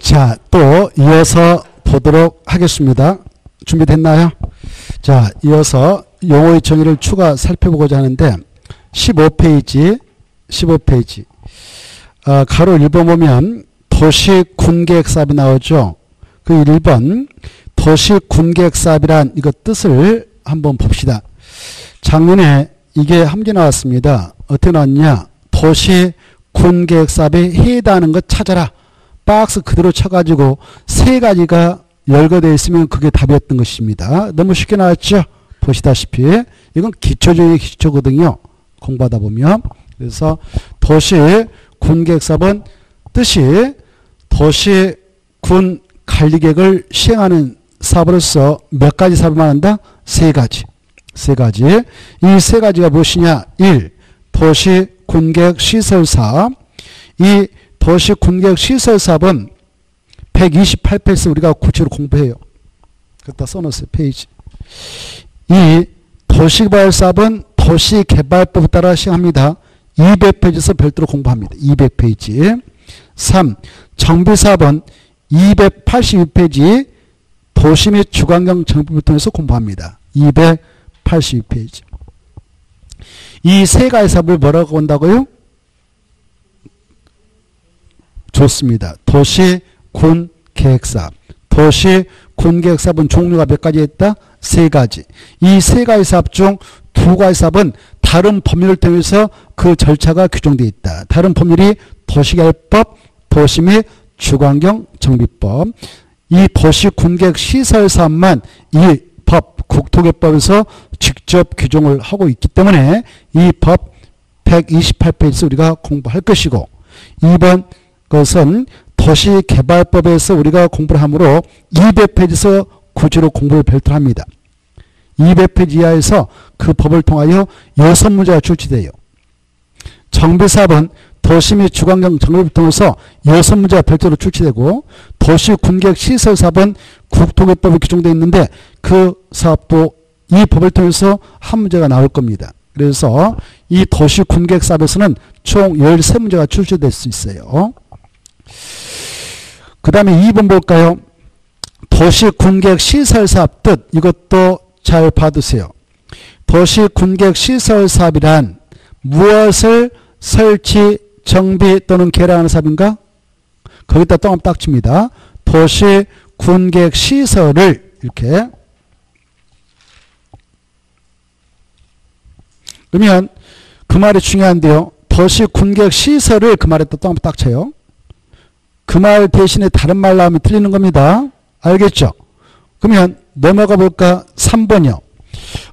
자, 또 이어서 보도록 하겠습니다. 준비됐나요? 자, 이어서 용어의 정의를 추가 살펴보고자 하는데 15페이지 가로 1번 보면 도시군계획사업이 나오죠. 그 1번 도시군계획사업이란 이거 뜻을 한번 봅시다. 작년에 이게 함께 나왔습니다. 어떻게 나왔냐? 도시군계획사업에 해당하는 것 찾아라. 박스 그대로 쳐가지고 세 가지가 열거되어 있으면 그게 답이었던 것입니다. 너무 쉽게 나왔죠? 보시다시피 이건 기초 중의 기초거든요. 공부하다 보면. 그래서 도시군계획사업은 뜻이 도시군 관리계획을 시행하는 사업으로서 몇 가지 사업을 말한다? 세 가지. 이 세 가지가 무엇이냐? 1. 도시군계획 시설사업. 2. 도시군계획 시설사업은 128페이지 우리가 구체로 공부해요. 그렇다 써놓으세요. 페이지. 2. 도시개발사업은 도시개발법에 따라 시행합니다. 200페이지에서 별도로 공부합니다. 200페이지. 3. 정비사업은 282페이지 도시 및 주관경 정비를 통해서 공부합니다. 282페이지. 이 세 가지 사업을 뭐라고 본다고요? 좋습니다. 도시군계획사업. 도시군계획사업은 종류가 몇 가지 있다? 세 가지. 이 세 가지 사업 중 두 가지 사업은 다른 법률을 통해서 그 절차가 규정되어 있다. 다른 법률이 도시개발법, 도시 및 주관경 정비법. 이 도시군계획 시설사업만 이 법, 국토개법에서 직접 규정을 하고 있기 때문에 이 법 128페이지에서 우리가 공부할 것이고, 2번 것은 도시개발법에서 우리가 공부를 하므로 200페이지에서 구체로 공부를 별도로 합니다. 200페이지 이하에서 그 법을 통하여 6문제가 출제돼요. 정비사업은 도시 및 주관경 정비를 통해서 6문제가 별도로 출제되고, 도시군계획 시설사업은 국토개법에 규정되어 있는데 그 사업도 이 법을 통해서 한 문제가 나올 겁니다. 그래서 이 도시군계획 사업에서는 총 13문제가 출제될 수 있어요. 그 다음에 2번 볼까요? 도시군계획 시설사업 뜻, 이것도 잘 봐두세요. 도시군계획 시설사업이란 무엇을 설치, 정비 또는 개량하는 사업인가? 거기다 똥을 딱 칩니다. 도시군계획 시설을 이렇게. 그러면 그 말이 중요한데요. 도시군계획 시설을 그 말에 또 똥을 딱 쳐요. 그 말 대신에 다른 말로 하면 틀리는 겁니다. 알겠죠? 그러면 넘어가 볼까? 3번이요.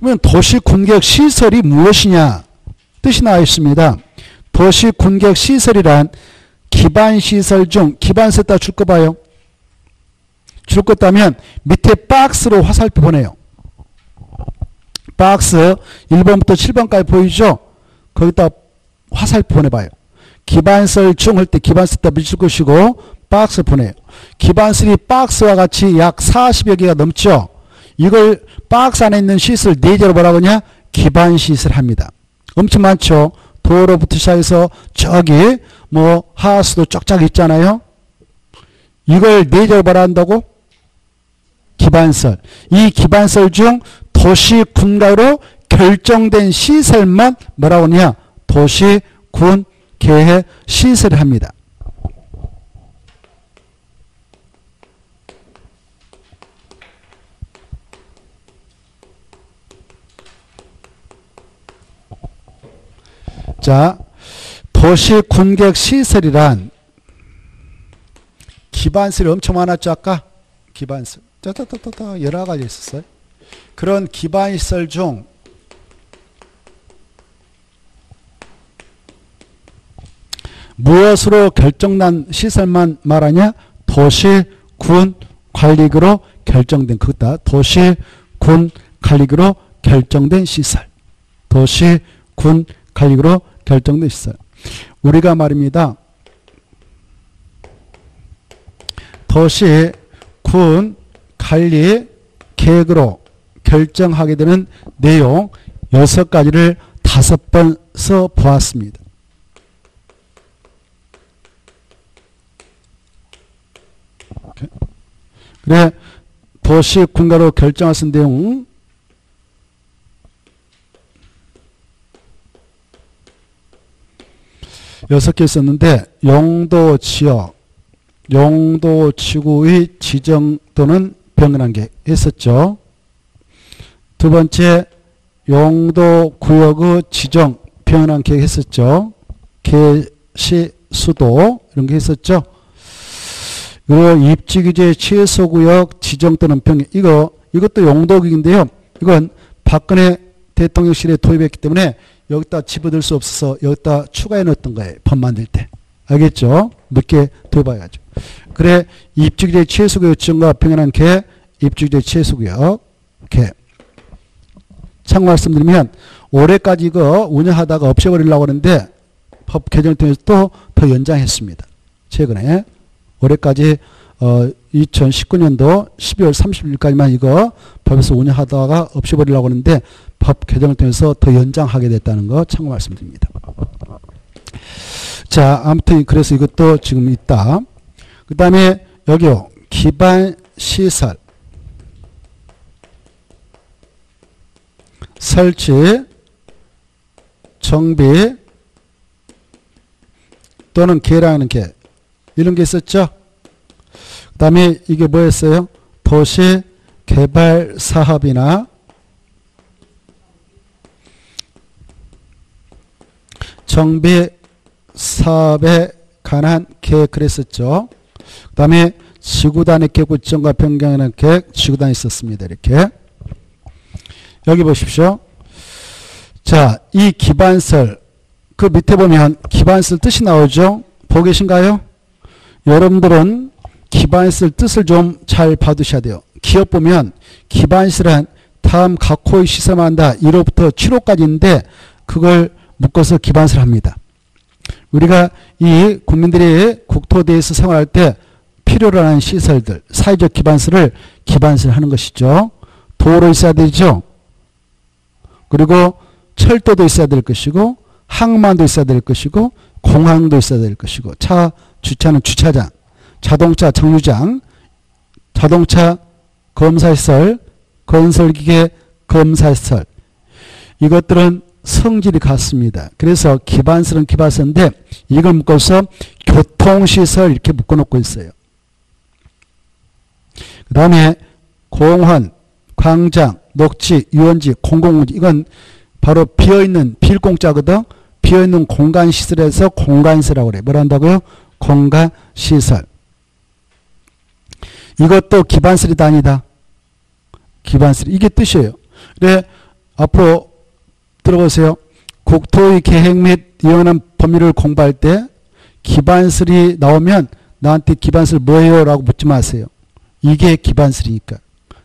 그러면 도시군계획 시설이 무엇이냐? 뜻이 나와 있습니다. 도시군계획 시설이란 기반시설 중, 기반세다 줄 거 봐요. 줄 거 있다면 밑에 박스로 화살표 보내요. 박스 1번부터 7번까지 보이죠? 거기다 화살표 보내봐요. 기반설 중 할 때 기반세다 미칠 것이고 박스 보내요. 기반설이 박스와 같이 약 40여 개가 넘죠. 이걸 박스 안에 있는 시설 4개로 뭐라고 하냐? 기반시설 합니다. 엄청 많죠. 도로부터 시작해서 저기 뭐 하수도 쫙쫙 있잖아요. 이걸 4개로 뭐라 한다고? 기반설. 이 기반설 중 도시군가로 결정된 시설만 뭐라고 하냐? 도시군계획 시설을 합니다. 자, 도시군계획 시설이란 기반설이 엄청 많았죠. 아까 기반설 여러 가지 있었어요. 그런 기반시설 중 무엇으로 결정난 시설만 말하냐? 도시군 관리구로 결정된, 그것다 도시군 관리구로 결정된 시설. 도시군 관리구로 결정된 시설. 우리가 말입니다. 도시군 관리 계획으로 결정하게 되는 내용 6가지를 5번 써 보았습니다. 그래 도시 군가로 결정할 수 있는 내용 여섯 개 있었는데 용도 지역, 용도 지구의 지정 또는 병행한 게 있었죠. 두 번째 용도 구역의 지정 병행한 계획 했었죠. 개시 수도 이런 게 있었죠. 그리고 입지규제 최소구역 지정 또는 병행 이것도 용도구역인데요. 이건 박근혜 대통령실에 도입했기 때문에 여기다 집어들 수 없어서 여기다 추가해 넣었던 거예요. 법 만들 때. 알겠죠? 늦게 도입해가지고. 그래 입지규제 최소구역 지정과 병행한 계획 입지규제 최소구역 이렇게 참고 말씀드리면 올해까지 이거 운영하다가 없애버리려고 하는데 법 개정을 통해서 또 더 연장했습니다. 최근에 올해까지 2019년도 12월 30일까지만 이거 법에서 운영하다가 없애버리려고 하는데 법 개정을 통해서 더 연장하게 됐다는 거 참고 말씀드립니다. 자, 아무튼 그래서 이것도 지금 있다. 그 다음에 여기요. 기반시설 설치 정비 또는 개량하는 개 이런 게 있었죠. 그 다음에 이게 뭐였어요? 도시 개발 사업이나 정비 사업에 관한 계획을 했었죠. 그 다음에 지구단위 계획 구청과 변경하는 계획 지구단이 있었습니다. 이렇게 여기 보십시오. 자, 이 기반설 그 밑에 보면 기반설 뜻이 나오죠. 보고 계신가요? 여러분들은 기반설 뜻을 좀 잘 봐두셔야 돼요. 기업 보면 기반설은 다음 각 호의 시설만 한다. 1호부터 7호까지 있는데 그걸 묶어서 기반설 합니다. 우리가 이 국민들이 국토대에서 생활할 때 필요로 하는 시설들, 사회적 기반설을 기반설하는 것이죠. 도로 있어야 되죠. 그리고 철도도 있어야 될 것이고 항만도 있어야 될 것이고 공항도 있어야 될 것이고 차 주차는 주차장, 자동차 정류장, 자동차 검사시설, 건설기계 검사시설 이것들은 성질이 같습니다. 그래서 기반설은 기반설인데 이걸 묶어서 교통시설 이렇게 묶어놓고 있어요. 그 다음에 공원, 광장, 녹지, 유원지, 공공공지 이건 바로 비어있는 빌공짜거든. 비어있는 공간시설에서 공간시설이라고 그래. 뭘 한다고요? 공간시설. 이것도 기반설이다 아니다. 기반설 이게 뜻이에요. 그래 앞으로 들어보세요. 국토의 계획 및 이용하는 법률을 공부할 때 기반설이 나오면 나한테 기반설 뭐예요? 라고 묻지 마세요. 이게 기반설이니까.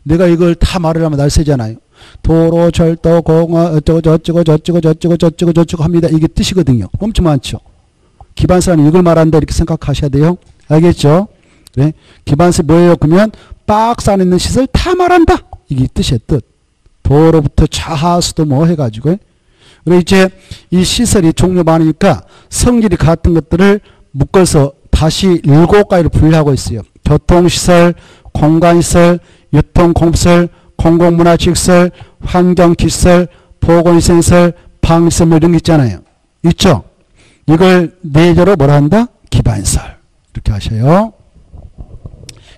내가 이걸 다 말을 하면 날 세잖아요. 도로, 철도, 공원, 어쩌고 저쩌고 저쩌고 저쩌고 저쩌고 저쩌고 합니다. 이게 뜻이거든요. 엄청 많죠. 기반설은 이걸 말한다 이렇게 생각하셔야 돼요. 알겠죠? 그래? 기반설 뭐예요? 그러면 박스 안에 있는 시설 다 말한다. 이게 뜻이에요. 뜻. 도로부터 좌하수도 뭐 해가지고. 그리고 이제 이 시설이 종류 많으니까 성질이 같은 것들을 묶어서 다시 7가지로 분류하고 있어요. 교통시설, 공간시설, 유통공업시설, 공공문화시설, 환경시설, 보건시설, 방시설 뭐 이런 게 있잖아요. 있죠? 이걸 4개로 뭐라 한다? 기반시설. 이렇게 하셔요.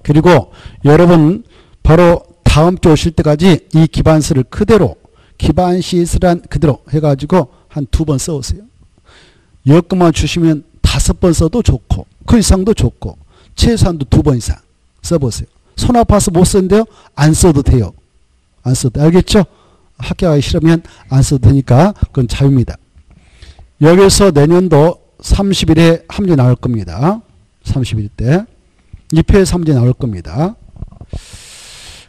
그리고 여러분 바로 다음 주 오실 때까지 이 기반시설을 그대로 기반시설한 그대로 해가지고 한 2번 써오세요. 여건만 주시면 5번 써도 좋고 그 이상도 좋고 최소한도 2번 이상 써보세요. 손 아파서 못 쓰는데요. 안 써도 돼요. 안 써도 돼요. 알겠죠? 학교 가기 싫으면 안 써도 되니까 그건 자유입니다. 여기서 내년도 30일에 한 문제 나올 겁니다. 30일 때 2표에서 한 문제 나올 겁니다.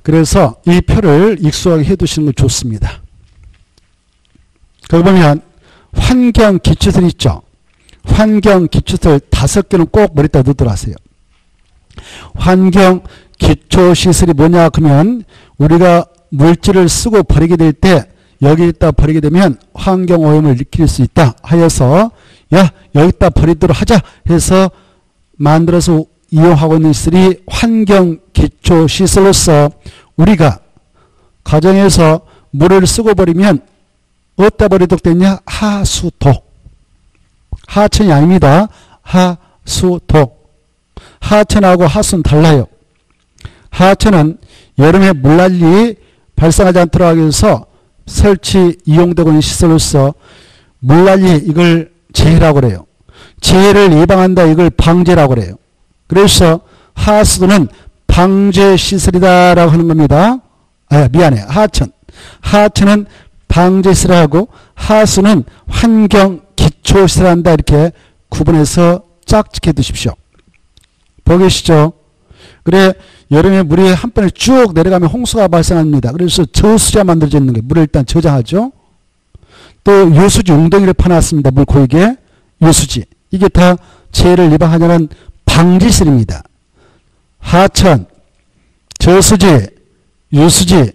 그래서 이 표를 익숙하게 해두시는 거 좋습니다. 거기 보면 환경 기초설 있죠. 환경 기초설 5개는 꼭 머리에다 넣도록 하세요. 환경 기초시설이 뭐냐 그러면 우리가 물질을 쓰고 버리게 될 때 여기에다 버리게 되면 환경오염을 일으킬 수 있다 하여서 야 여기다 버리도록 하자 해서 만들어서 이용하고 있는 시설이 환경기초시설로서 우리가 가정에서 물을 쓰고 버리면 어디다 버리도록 됐냐? 하수도. 하천이 아닙니다. 하수도. 하천하고 하수는 달라요. 하천은 여름에 물난리 발생하지 않도록 하기 위해서 설치 이용되고 있는 시설로서 물난리 이걸 재해라고 그래요. 재해를 예방한다 이걸 방제라고 그래요. 그래서 하수도는 방제시설이다라고 하는 겁니다. 미안해. 하천은 방제시설하고 하수는 환경기초시설한다 이렇게 구분해서 짝짓해 두십시오. 보계시죠? 그래 여름에 물이 한 번에 쭉 내려가면 홍수가 발생합니다. 그래서 저수지가 만들어져 있는 거예요. 물을 일단 저장하죠. 또 요수지 웅덩이를 파놨습니다. 물 고이게 요수지. 이게 다 재해를 예방하냐는 방지시설입니다. 하천, 저수지, 요수지.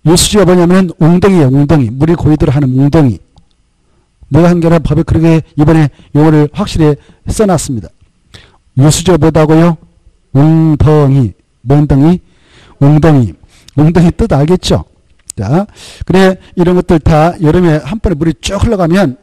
요수지가 뭐냐면 웅덩이에요. 웅덩이. 물이 고이도록 하는 웅덩이. 내가 한 게 아니라 법에 그렇게 이번에 용어를 확실히 써놨습니다. 요수지가 뭐다고요? 웅덩이. 뭔 덩이? 웅덩이. 웅덩이 뜻 알겠죠? 자, 그래 이런 것들 다 여름에 한 번에 물이 쭉 흘러가면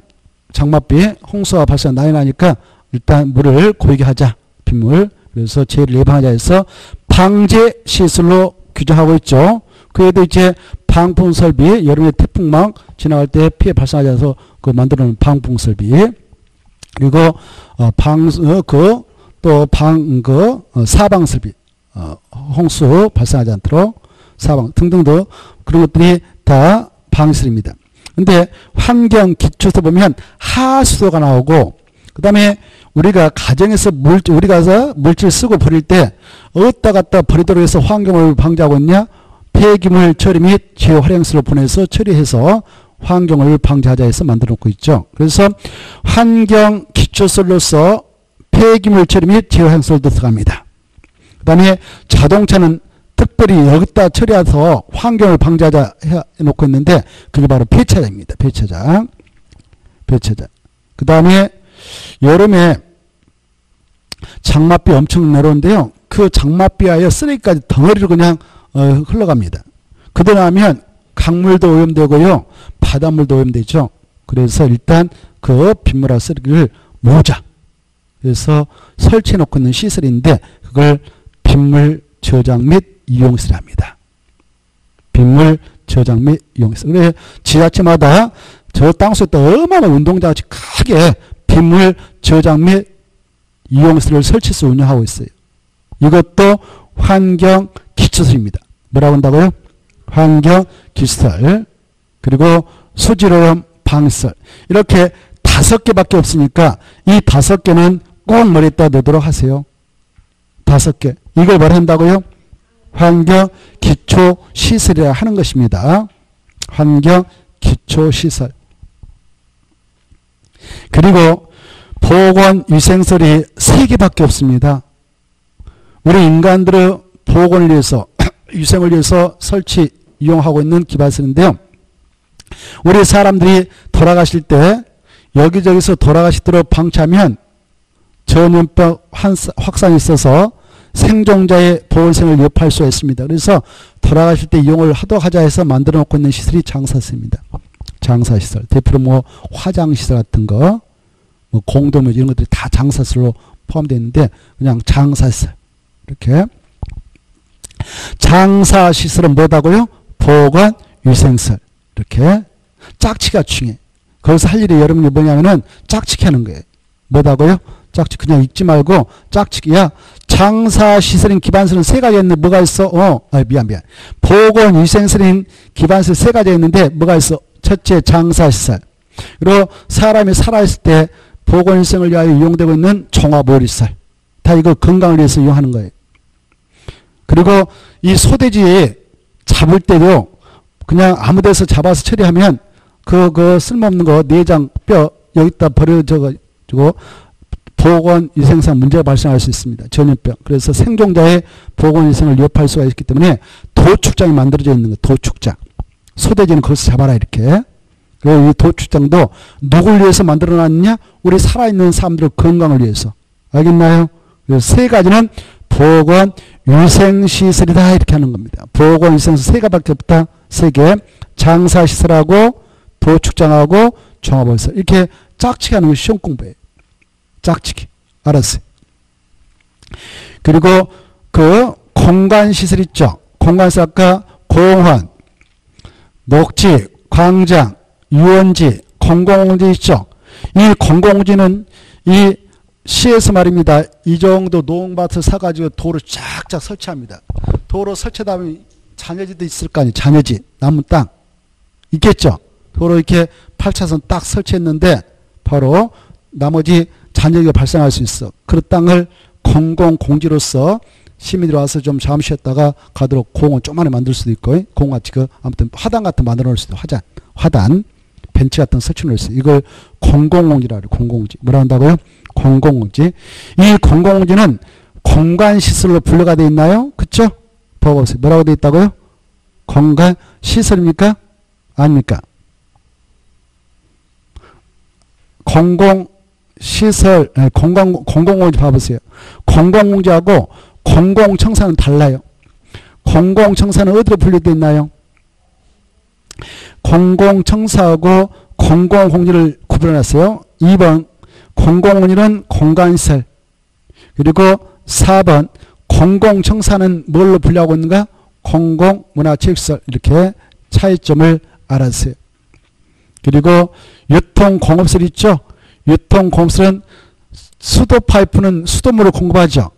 장맛비에 홍수가 발생 나이 나니까 일단 물을 고이게 하자. 빗물. 그래서 재해를 예방하자 해서 방제 시설로 규정하고 있죠. 그에도 이제 방풍 설비, 여름에 태풍망 지나갈 때 피해 발생하지 않아서 그 만들어 놓은 방풍 설비. 그리고 사방 설비. 홍수 발생하지 않도록 사방 등등도 그런 것들이 다 방시설입니다. 근데 환경 기초에서 보면 하수도가 나오고 그다음에 우리가 가정에서 우리 가서 물질 쓰고 버릴 때 어디다 갖다 버리도록 해서 환경을 방지하고 있냐? 폐기물 처리 및 재활용시설로 보내서 처리해서 환경을 방지하자 해서 만들어 놓고 있죠. 그래서 환경 기초설로서 폐기물 처리 및 재활용시설도 들어갑니다. 그 다음에 자동차는 특별히 여기다 처리해서 환경을 방지하자 해놓고 있는데 그게 바로 폐차장입니다. 폐차장. 그 다음에 여름에 장맛비 엄청 내려오는데요. 그 장맛비하여 쓰레기까지 덩어리로 그냥 흘러갑니다. 그러면 강물도 오염되고요. 바닷물도 오염되죠. 그래서 일단 그 빗물하고 쓰레기를 모으자. 그래서 설치해 놓고 있는 시설인데 그걸 빗물 저장 및 이용시설 합니다. 빗물 저장 및 이용시설. 그래 지자체마다 저 땅속에 어마어마한 운동장같이 크게 빗물 저장 및 이용시설을 설치해서 운영하고 있어요. 이것도 환경 기초시설입니다. 뭐라고 한다고요? 환경 기초시설. 그리고 수질오염 방지시설. 이렇게 5개밖에 없으니까 이 5개는 꼭 머리에다 넣도록 하세요. 5개. 이걸 뭘 한다고요? 환경 기초시설이라 하는 것입니다. 환경 기초시설. 그리고 보건위생설이 3개밖에 없습니다. 우리 인간들의 보건을 위해서 위생을 위해서 설치 이용하고 있는 기반시설인데요. 우리 사람들이 돌아가실 때 여기저기서 돌아가시도록 방치하면 전염병 확산이 있어서 생존자의 보건생을 위협할 수가 있습니다. 그래서 돌아가실 때 이용을 하도록 하자 해서 만들어 놓고 있는 시설이 장사시설입니다. 장사시설. 대표로 뭐 화장시설 같은 거, 뭐 공동묘지 이런 것들이 다 장사시설로 포함되어 있는데 그냥 장사시설. 이렇게. 장사시설은 뭐다고요? 보건위생시설. 이렇게. 짝치기가 중요해. 거기서 할 일이 여러분이 뭐냐면은 짝치기 하는 거예요. 뭐다고요? 짝치기. 그냥 읽지 말고 짝치기야. 장사시설인 기반시설은 3가지 있는데 뭐가 있어? 미안. 보건위생시설인 기반시설 3가지 있는데 뭐가 있어? 첫째 장사시설. 그리고 사람이 살아있을 때 보건위생을 위하여 이용되고 있는 종합의료시설. 다 이거 건강을 위해서 이용하는 거예요. 그리고 이 소돼지 잡을 때도 그냥 아무 데서 잡아서 처리하면 그 쓸모없는 거 내장 뼈 여기다 버려져가지고 보건위생상 문제가 발생할 수 있습니다. 전염병. 그래서 생존자의 보건위생을 위협할 수가 있기 때문에 도축장이 만들어져 있는 거. 도축장. 소돼지는 거기서 잡아라 이렇게. 그리고 이 도축장도 누굴 위해서 만들어놨느냐? 우리 살아있는 사람들의 건강을 위해서. 알겠나요? 그래서 세 가지는 보건 위생시설이다 이렇게 하는 겁니다. 보건 위생시설 세 가지밖에 없다. 세 개. 장사시설하고 도축장하고 종합시설 이렇게 짝치기 하는 게 시험 공부예요. 짝치기. 알았어요. 그리고 그 공간시설 있죠. 공간시설 아까 공원, 녹지, 광장, 유원지, 공공공지 있죠. 이 공공공지는 이 시에서 말입니다. 이 정도 농밭을 사가지고 도로 쫙쫙 설치합니다. 도로 설치하다 보면 잔여지도 있을 거 아니에요. 잔여지, 남은 땅 있겠죠. 도로 이렇게 8차선 딱 설치했는데 바로 나머지 잔여지가 발생할 수 있어. 그 땅을 공공공지로서 시민들이 와서 좀 잠쉬었다가 가도록 공원 조그만하게 만들 수도 있고 공원같이 그 아무튼 화단 같은 거 만들어 놓을 수도 있고 화단 벤치 같은 거 설치 놓을 수 있어요. 이걸 공공공지라 그래요. 공공공지. 뭐라 한다고요? 공공공지. 이 공공공지는 공간시설로 분류가 되어 있나요? 그쵸? 봐보세요. 뭐라고 되어 있다고요? 공간시설입니까? 아닙니까? 공공시설, 공공공지 봐보세요. 공공공지하고 공공청사는 달라요. 공공청사는 어디로 분류되어 있나요? 공공청사하고 공공공지를 구분해놨어요. 2번 공공공지는 공간시설. 그리고 4번 공공청사는 뭘로 분류하고 있는가? 공공문화체육시설. 이렇게 차이점을 알아주세요. 그리고 유통공업시설 있죠? 유통공업시설은 수도 파이프는 수돗물을 공급하죠.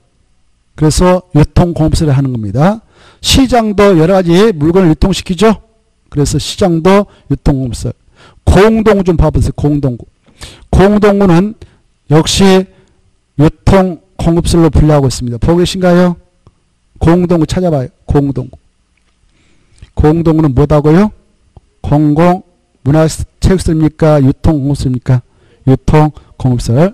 그래서 유통공업시설을 하는 겁니다. 시장도 여러 가지 물건을 유통시키죠. 그래서 시장도 유통공업시설. 공동구 좀 봐보세요. 공동구. 공동구는 역시 유통공업시설로 분류하고 있습니다. 보고 계신가요? 공동구 찾아봐요. 공동구. 공동구는 뭐다고요? 공공문화체육시설입니까? 유통공업시설입니까? 유통공업시설.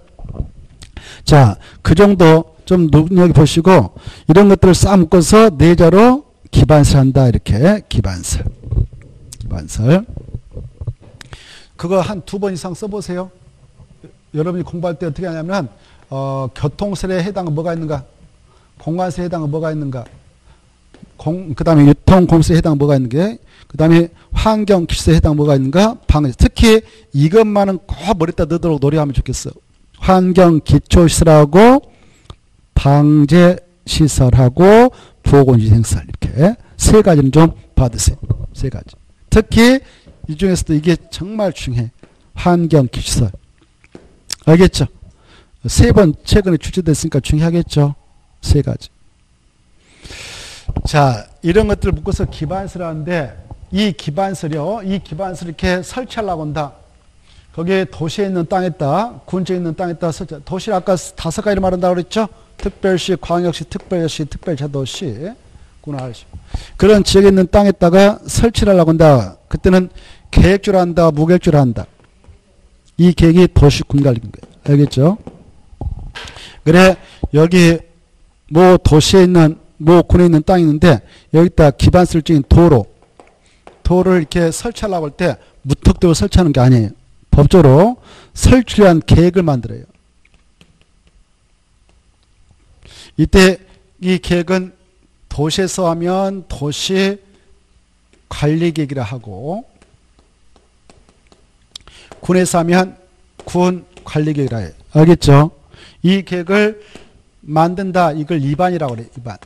자, 그 정도 좀 눈여겨보시고 이런 것들을 쌓아 묶어서 내자로 기반설 한다. 이렇게 기반설. 그거 한 2번 이상 써보세요. 여러분이 공부할 때 어떻게 하냐면 교통설에 해당은 뭐가 있는가? 공간설에 해당은 뭐가 있는가? 그 다음에 유통공설에 해당은 뭐가 있는가? 그 다음에 환경기술에 해당은 뭐가 있는가? 방제. 특히 이것만은 꼭 머리에다 넣도록 노력하면 좋겠어. 환경기초시설하고 방제시설하고 보건위생시설 이렇게 세 가지는 좀 받으세요. 세 가지. 특히 이 중에서도 이게 정말 중요해. 환경기초시설. 알겠죠? 3번 최근에 출제됐으니까 중요하겠죠? 세 가지. 자, 이런 것들을 묶어서 기반설 하는데 이 기반설이요. 이 기반설 이렇게 설치하려고 한다. 거기에 도시에 있는 땅에다, 군지에 있는 땅에다 설치. 도시를 아까 5가지를 말한다고 그랬죠? 특별시, 광역시, 특별시, 특별자도시, 군할시. 그런 지역에 있는 땅에다가 설치를 하려고 한다. 그때는 계획적으로 한다, 무계획적으로 한다. 이 계획이 도시 군관리인 거예요. 알겠죠? 그래, 여기 뭐 도시에 있는, 뭐 군에 있는 땅이 있는데 여기다 기반설적인 도로를 이렇게 설치하려고 할 때 무턱대고 설치하는 게 아니에요. 법적으로 설치를 위한 계획을 만들어요. 이때 이 계획은 도시에서 하면 도시 관리계획이라 하고 군에서 하면 군 관리계획이라 해요. 알겠죠? 이 계획을 만든다. 이걸 입안이라고 그래요. 입안.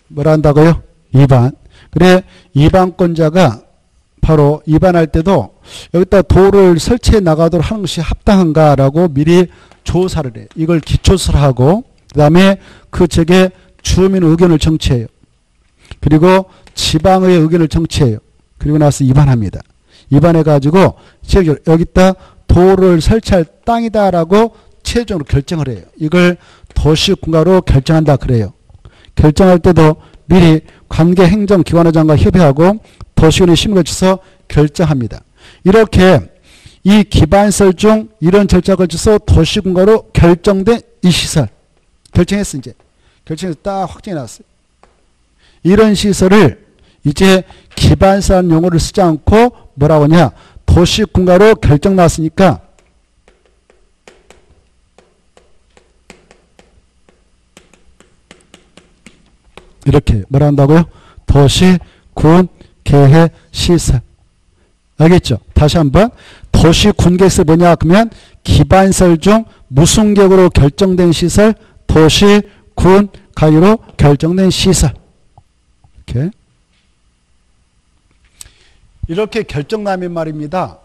뭐라 한다고요? 입안. 그래, 입안권자가 바로 입안할 때도 여기다 도를 설치해 나가도록 하는 것이 합당한가라고 미리 조사를 해요. 이걸 기초설하고 그 다음에 그 지역의 주민 의견을 청취해요. 그리고 지방의 의견을 청취해요. 그리고 나서 입안합니다. 입안해가지고 여기다 도를 설치할 땅이다라고 최종으로 결정을 해요. 이걸 도시군가로 결정한다 그래요. 결정할 때도 미리 관계 행정기관장과 협의하고 도시군의 심의를 거쳐서 결정합니다. 이렇게 이 기반설 중 이런 절차를 거쳐서 도시군가로 결정된 이 시설 결정했어. 이제 결정해서 딱 확정해 놨어요. 이런 시설을 이제 기반설 용어를 쓰지 않고 뭐라고 하냐, 도시군가로 결정 났으니까 이렇게 뭐라 한다고요? 도시, 군, 계획, 시설. 알겠죠? 다시 한번. 도시, 군, 계획이 뭐냐? 그러면 기반시설 중 무슨 계획으로 결정된 시설? 도시, 군, 가유로 결정된 시설. 이렇게 결정나면 말입니다.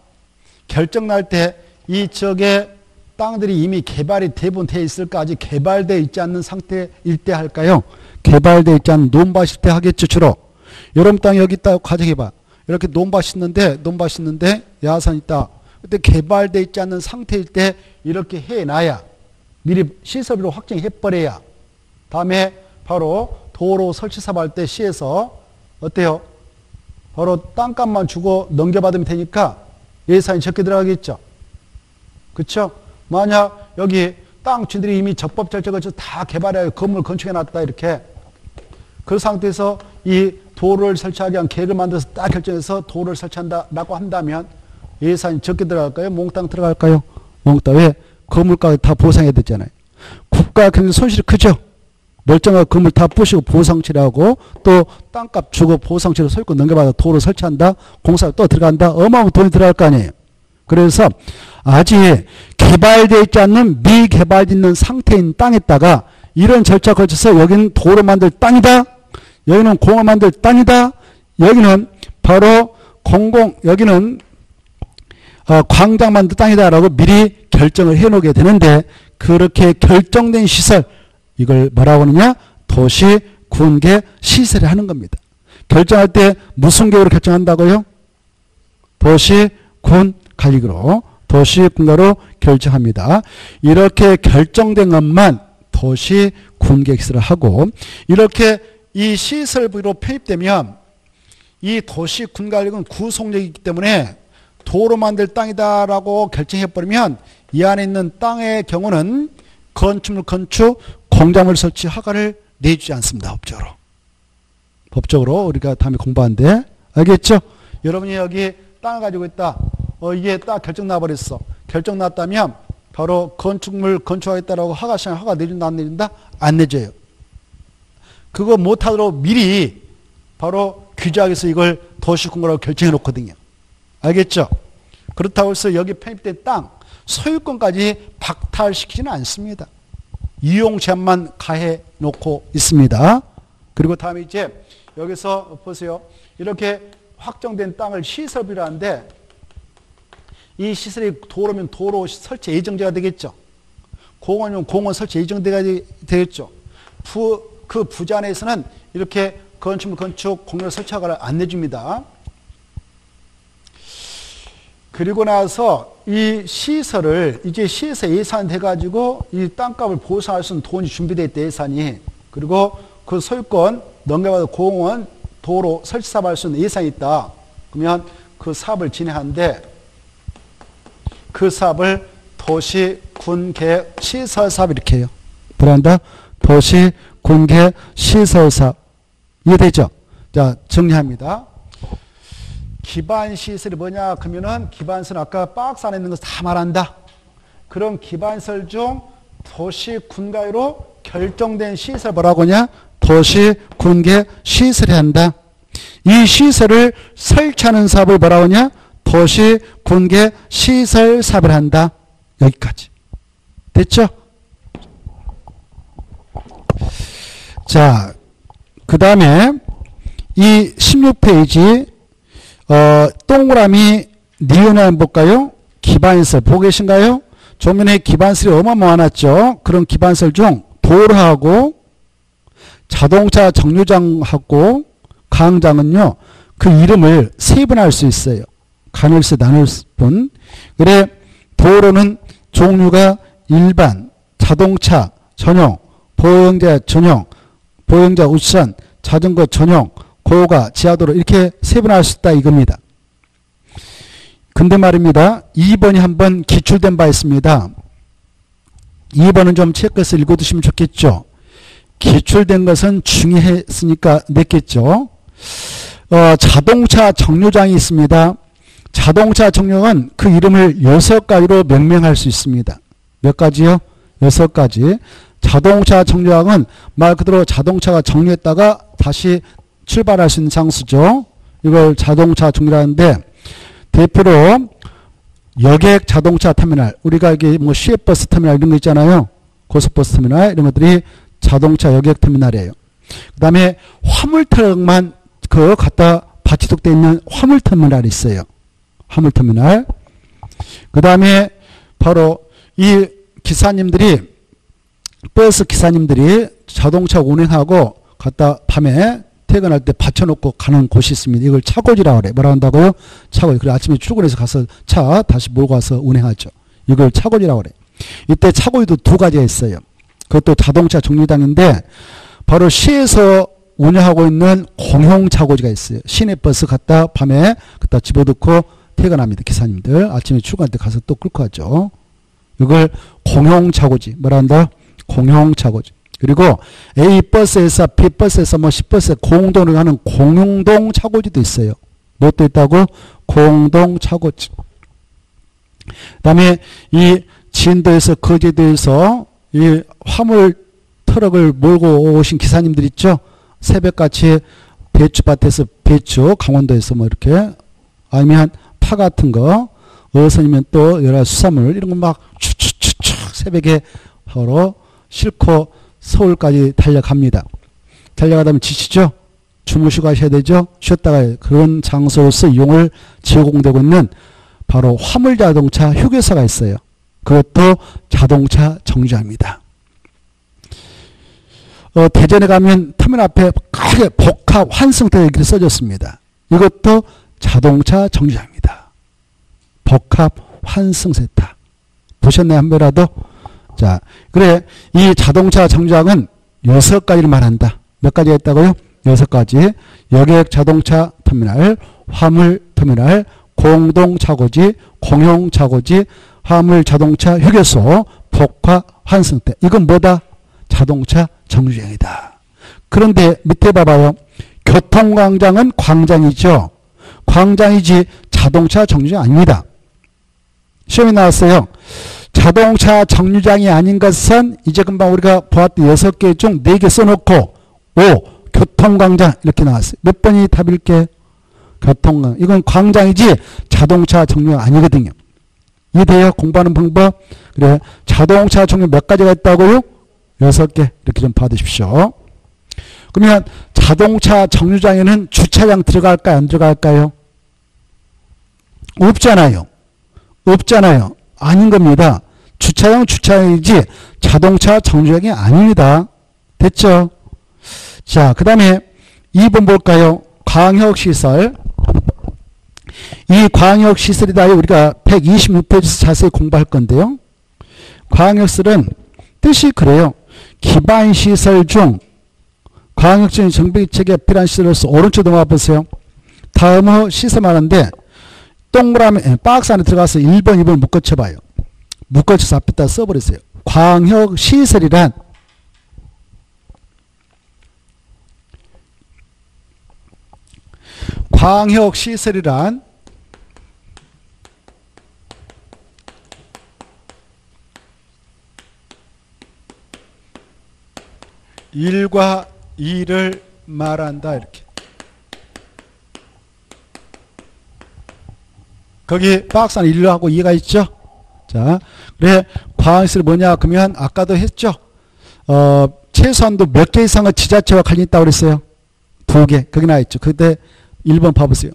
결정날 때 이쪽에 땅들이 이미 개발이 대부분 돼 있을까? 아직 개발되어 있지 않는 상태일 때 할까요? 개발되어 있지 않은 논밭일 때 하겠죠, 주로. 여러분 땅 여기 있다 가정해봐. 이렇게 논밭이 있는데 야산이 있다. 그때 개발되어 있지 않는 상태일 때 이렇게 해놔야 미리 시설비로 확정해버려야 다음에 바로 도로 설치 사업할 때 시에서 어때요? 바로 땅값만 주고 넘겨받으면 되니까 예산이 적게 들어가겠죠. 그렇죠? 만약 여기 땅 주인들이 이미 적법 절차를 거쳐서 다 개발해 건물 건축해놨다 이렇게 그 상태에서 이 도로를 설치하기 위한 계획을 만들어서 딱 결정해서 도로를 설치한다라고 한다면 예산이 적게 들어갈까요? 몽땅 들어갈까요? 몽땅. 왜? 건물가 다 보상해야 되잖아요. 국가 경제 손실이 크죠. 멀쩡한 건물 다 부시고 보상 처리하고 또 땅값 주고 보상 처리 소유권 넘겨받아 도로 설치한다. 공사 또 들어간다. 어마어마한 돈이 들어갈 거 아니에요. 그래서 아직 개발되어 있지 않는 미개발되어 있는 상태인 땅에다가 이런 절차 거쳐서 여기는 도로 만들 땅이다. 여기는 공원 만들 땅이다. 여기는 바로 여기는 광장 만들 땅이다라고 미리 결정을 해놓게 되는데 그렇게 결정된 시설 이걸 뭐라고 하느냐? 도시, 군계, 시설을 하는 겁니다. 결정할 때 무슨 계획으로 결정한다고요? 도시, 군, 가격으로 도시, 군가로 결정합니다. 이렇게 결정된 것만 도시, 군계 시설을 하고 이렇게 이 시설부로 편입되면 이 도시, 군가격은 구속력이기 때문에 도로 만들 땅이다라고 결정해버리면 이 안에 있는 땅의 경우는 건축물 건축, 공작물 설치 허가를 내주지 않습니다. 법적으로 우리가 다음에 공부하는데 알겠죠? 여러분이 여기 땅을 가지고 있다. 이게 딱 결정 나버렸어. 결정 났다면 바로 건축물 건축하겠다라고 허가 내준다 안 내준다? 안 내줘요. 그거 못하도록 미리 바로 규제하기 위해서 이걸 도시공고라고 결정해 놓거든요. 알겠죠? 그렇다고 해서 여기 편입된 땅 소유권까지 박탈시키지는 않습니다. 이용 제한만 가해 놓고 있습니다. 그리고 다음에 이제 여기서 보세요. 이렇게 확정된 땅을 시설비로 하는데 이 시설이 도로면 도로 설치 예정제가 되겠죠. 공원이면 공원 설치 예정제가 되겠죠. 그 부자 내에서는 이렇게 건축물 건축 공로 설치 허가를 안 내줍니다. 그리고 나서 이 시설을 이제 시에서 예산돼 가지고 이 땅값을 보상할 수 있는 돈이 준비되어 있다 예산이. 그리고 그 소유권 넘겨받아 공원 도로 설치 사업할 수 있는 예산이 있다. 그러면 그 사업을 진행하는데 그 사업을 도시, 군, 계획, 시설 사업 이렇게 해요. 뭐란다? 도시, 군, 계획, 시설 사업. 이해되죠? 자, 정리합니다. 기반시설이 뭐냐 그러면은 기반시설 아까 박스 안에 있는 거 다 말한다. 그런 기반시설 중 도시, 군가로 결정된 시설 뭐라고 하냐? 도시, 군계, 시설이 한다. 이 시설을 설치하는 사업을 뭐라고 하냐? 도시, 군계, 시설 사업을 한다. 여기까지. 됐죠? 자, 그 다음에 이 16페이지 동그라미 니은을 한번 볼까요? 기반시설 보고 계신가요? 조면에 기반시설이 어마어마하죠. 그런 기반시설 중 도로하고 자동차 정류장하고 가흥장은요. 그 이름을 세분할 수 있어요. 가늘수 나눌 뿐. 그래 도로는 종류가 일반, 자동차 전용, 보행자 전용, 보행자 우선, 자전거 전용, 고가, 지하도로 이렇게 세분할 수 있다 이겁니다. 근데 말입니다. 2번이 한번 기출된 바 있습니다. 2번은 좀 체크해서 읽어두시면 좋겠죠. 기출된 것은 중요했으니까 냈겠죠. 자동차 정류장이 있습니다. 자동차 정류장은 그 이름을 6가지로 명명할 수 있습니다. 몇 가지요? 6가지. 자동차 정류장은 말 그대로 자동차가 정류했다가 다시 출발할 수 있는 장소죠. 이걸 자동차 정류라는데 대표로 여객 자동차 터미널, 우리가 이게 뭐 시외버스 터미널 이런 거 있잖아요. 고속버스 터미널 이런 것들이 자동차 여객 터미널이에요. 그 다음에 화물 트럭만 그 갖다 받치독되어 있는 화물 터미널이 있어요. 화물 터미널. 그 다음에 바로 이 기사님들이, 버스 기사님들이 자동차 운행하고 갖다 밤에 퇴근할 때 받쳐놓고 가는 곳이 있습니다. 이걸 차고지라고 그래. 뭐라고 한다고요? 차고지. 그리고 아침에 출근해서 가서 차 다시 몰고 와서 운행하죠. 이걸 차고지라고 그래. 이때 차고지도 두 가지가 있어요. 그것도 자동차 정류장인데 바로 시에서 운영하고 있는 공용 차고지가 있어요. 시내버스 갖다 밤에 갖다 집어넣고 퇴근합니다. 기사님들. 아침에 출근할 때 가서 또 끌고 가죠. 이걸 공용 차고지. 뭐라 한다? 공용 차고지. 그리고 A버스에서 B버스에서 뭐 C버스에 공동으로 가는 공용동 차고지도 있어요. 무엇도 있다고? 공동 차고지. 그 다음에 이 진도에서 거제도에서 이 화물 트럭을 몰고 오신 기사님들 있죠? 새벽같이 배추밭에서 배추, 강원도에서 뭐 이렇게, 아니면 파 같은 거, 어선이면 또 여러 수산물 이런 거 막 추추추추 새벽에 바로 싣고 서울까지 달려갑니다. 달려가다면 지치죠? 주무시고 가셔야 되죠? 쉬었다가 그런 장소로서 이용을 제공되고 있는 바로 화물자동차 휴게소가 있어요. 그것도 자동차 정류장입니다. 대전에 가면 터미널 앞에 크게 복합 환승터 이렇게 써졌습니다. 이것도 자동차 정류장입니다. 복합 환승센터. 보셨나요? 한 번이라도? 자, 그래. 이 자동차 정류장은 6가지를 말한다. 몇 가지가 있다고요? 6가지. 여객 자동차 터미널, 화물 터미널, 공동 차고지, 공용 차고지, 화물 자동차 휴게소, 복합 환승대. 이건 뭐다? 자동차 정류장이다. 그런데 밑에 봐봐요. 교통광장은 광장이죠. 광장이지 자동차 정류장 아닙니다. 시험이 나왔어요. 자동차 정류장이 아닌 것은 이제 금방 우리가 보았던 6개 중 4개 써놓고 5. 교통광장 이렇게 나왔어요. 몇 번이 답일게? 교통광장. 이건 광장이지 자동차 정류장 아니거든요. 이해돼요? 공부하는 방법. 그래. 자동차 정류장 몇 가지가 있다고요? 6개. 이렇게 좀 받으십시오. 그러면 자동차 정류장에는 주차장 들어갈까요? 안 들어갈까요? 없잖아요. 없잖아요. 아닌 겁니다. 주차장은 주차장이지 자동차 정류장이 아닙니다. 됐죠? 자, 그 다음에 2번 볼까요? 광역시설. 이 광역시설이다. 우리가 126페이지에서 자세히 공부할 건데요. 광역시설은 뜻이 그래요. 기반시설 중 광역적인 정비체계 필요한 시설로서 오른쪽 넘어가 보세요. 다음은 시설 말하는데 동그라미 박스 안에 들어가서 1번, 2번 묶어쳐봐요. 묶어쳐서 앞에다 써버리세요. 광역시설이란 일과 일을 말한다. 이렇게. 거기 박스 안에 1하고 2가 있죠. 자, 그래 광역시설이 뭐냐 그러면 아까도 했죠. 최소한도 몇 개 이상의 지자체와 관련이 있다고 그랬어요. 2개. 거기 나와 있죠. 그때 1번 봐보세요.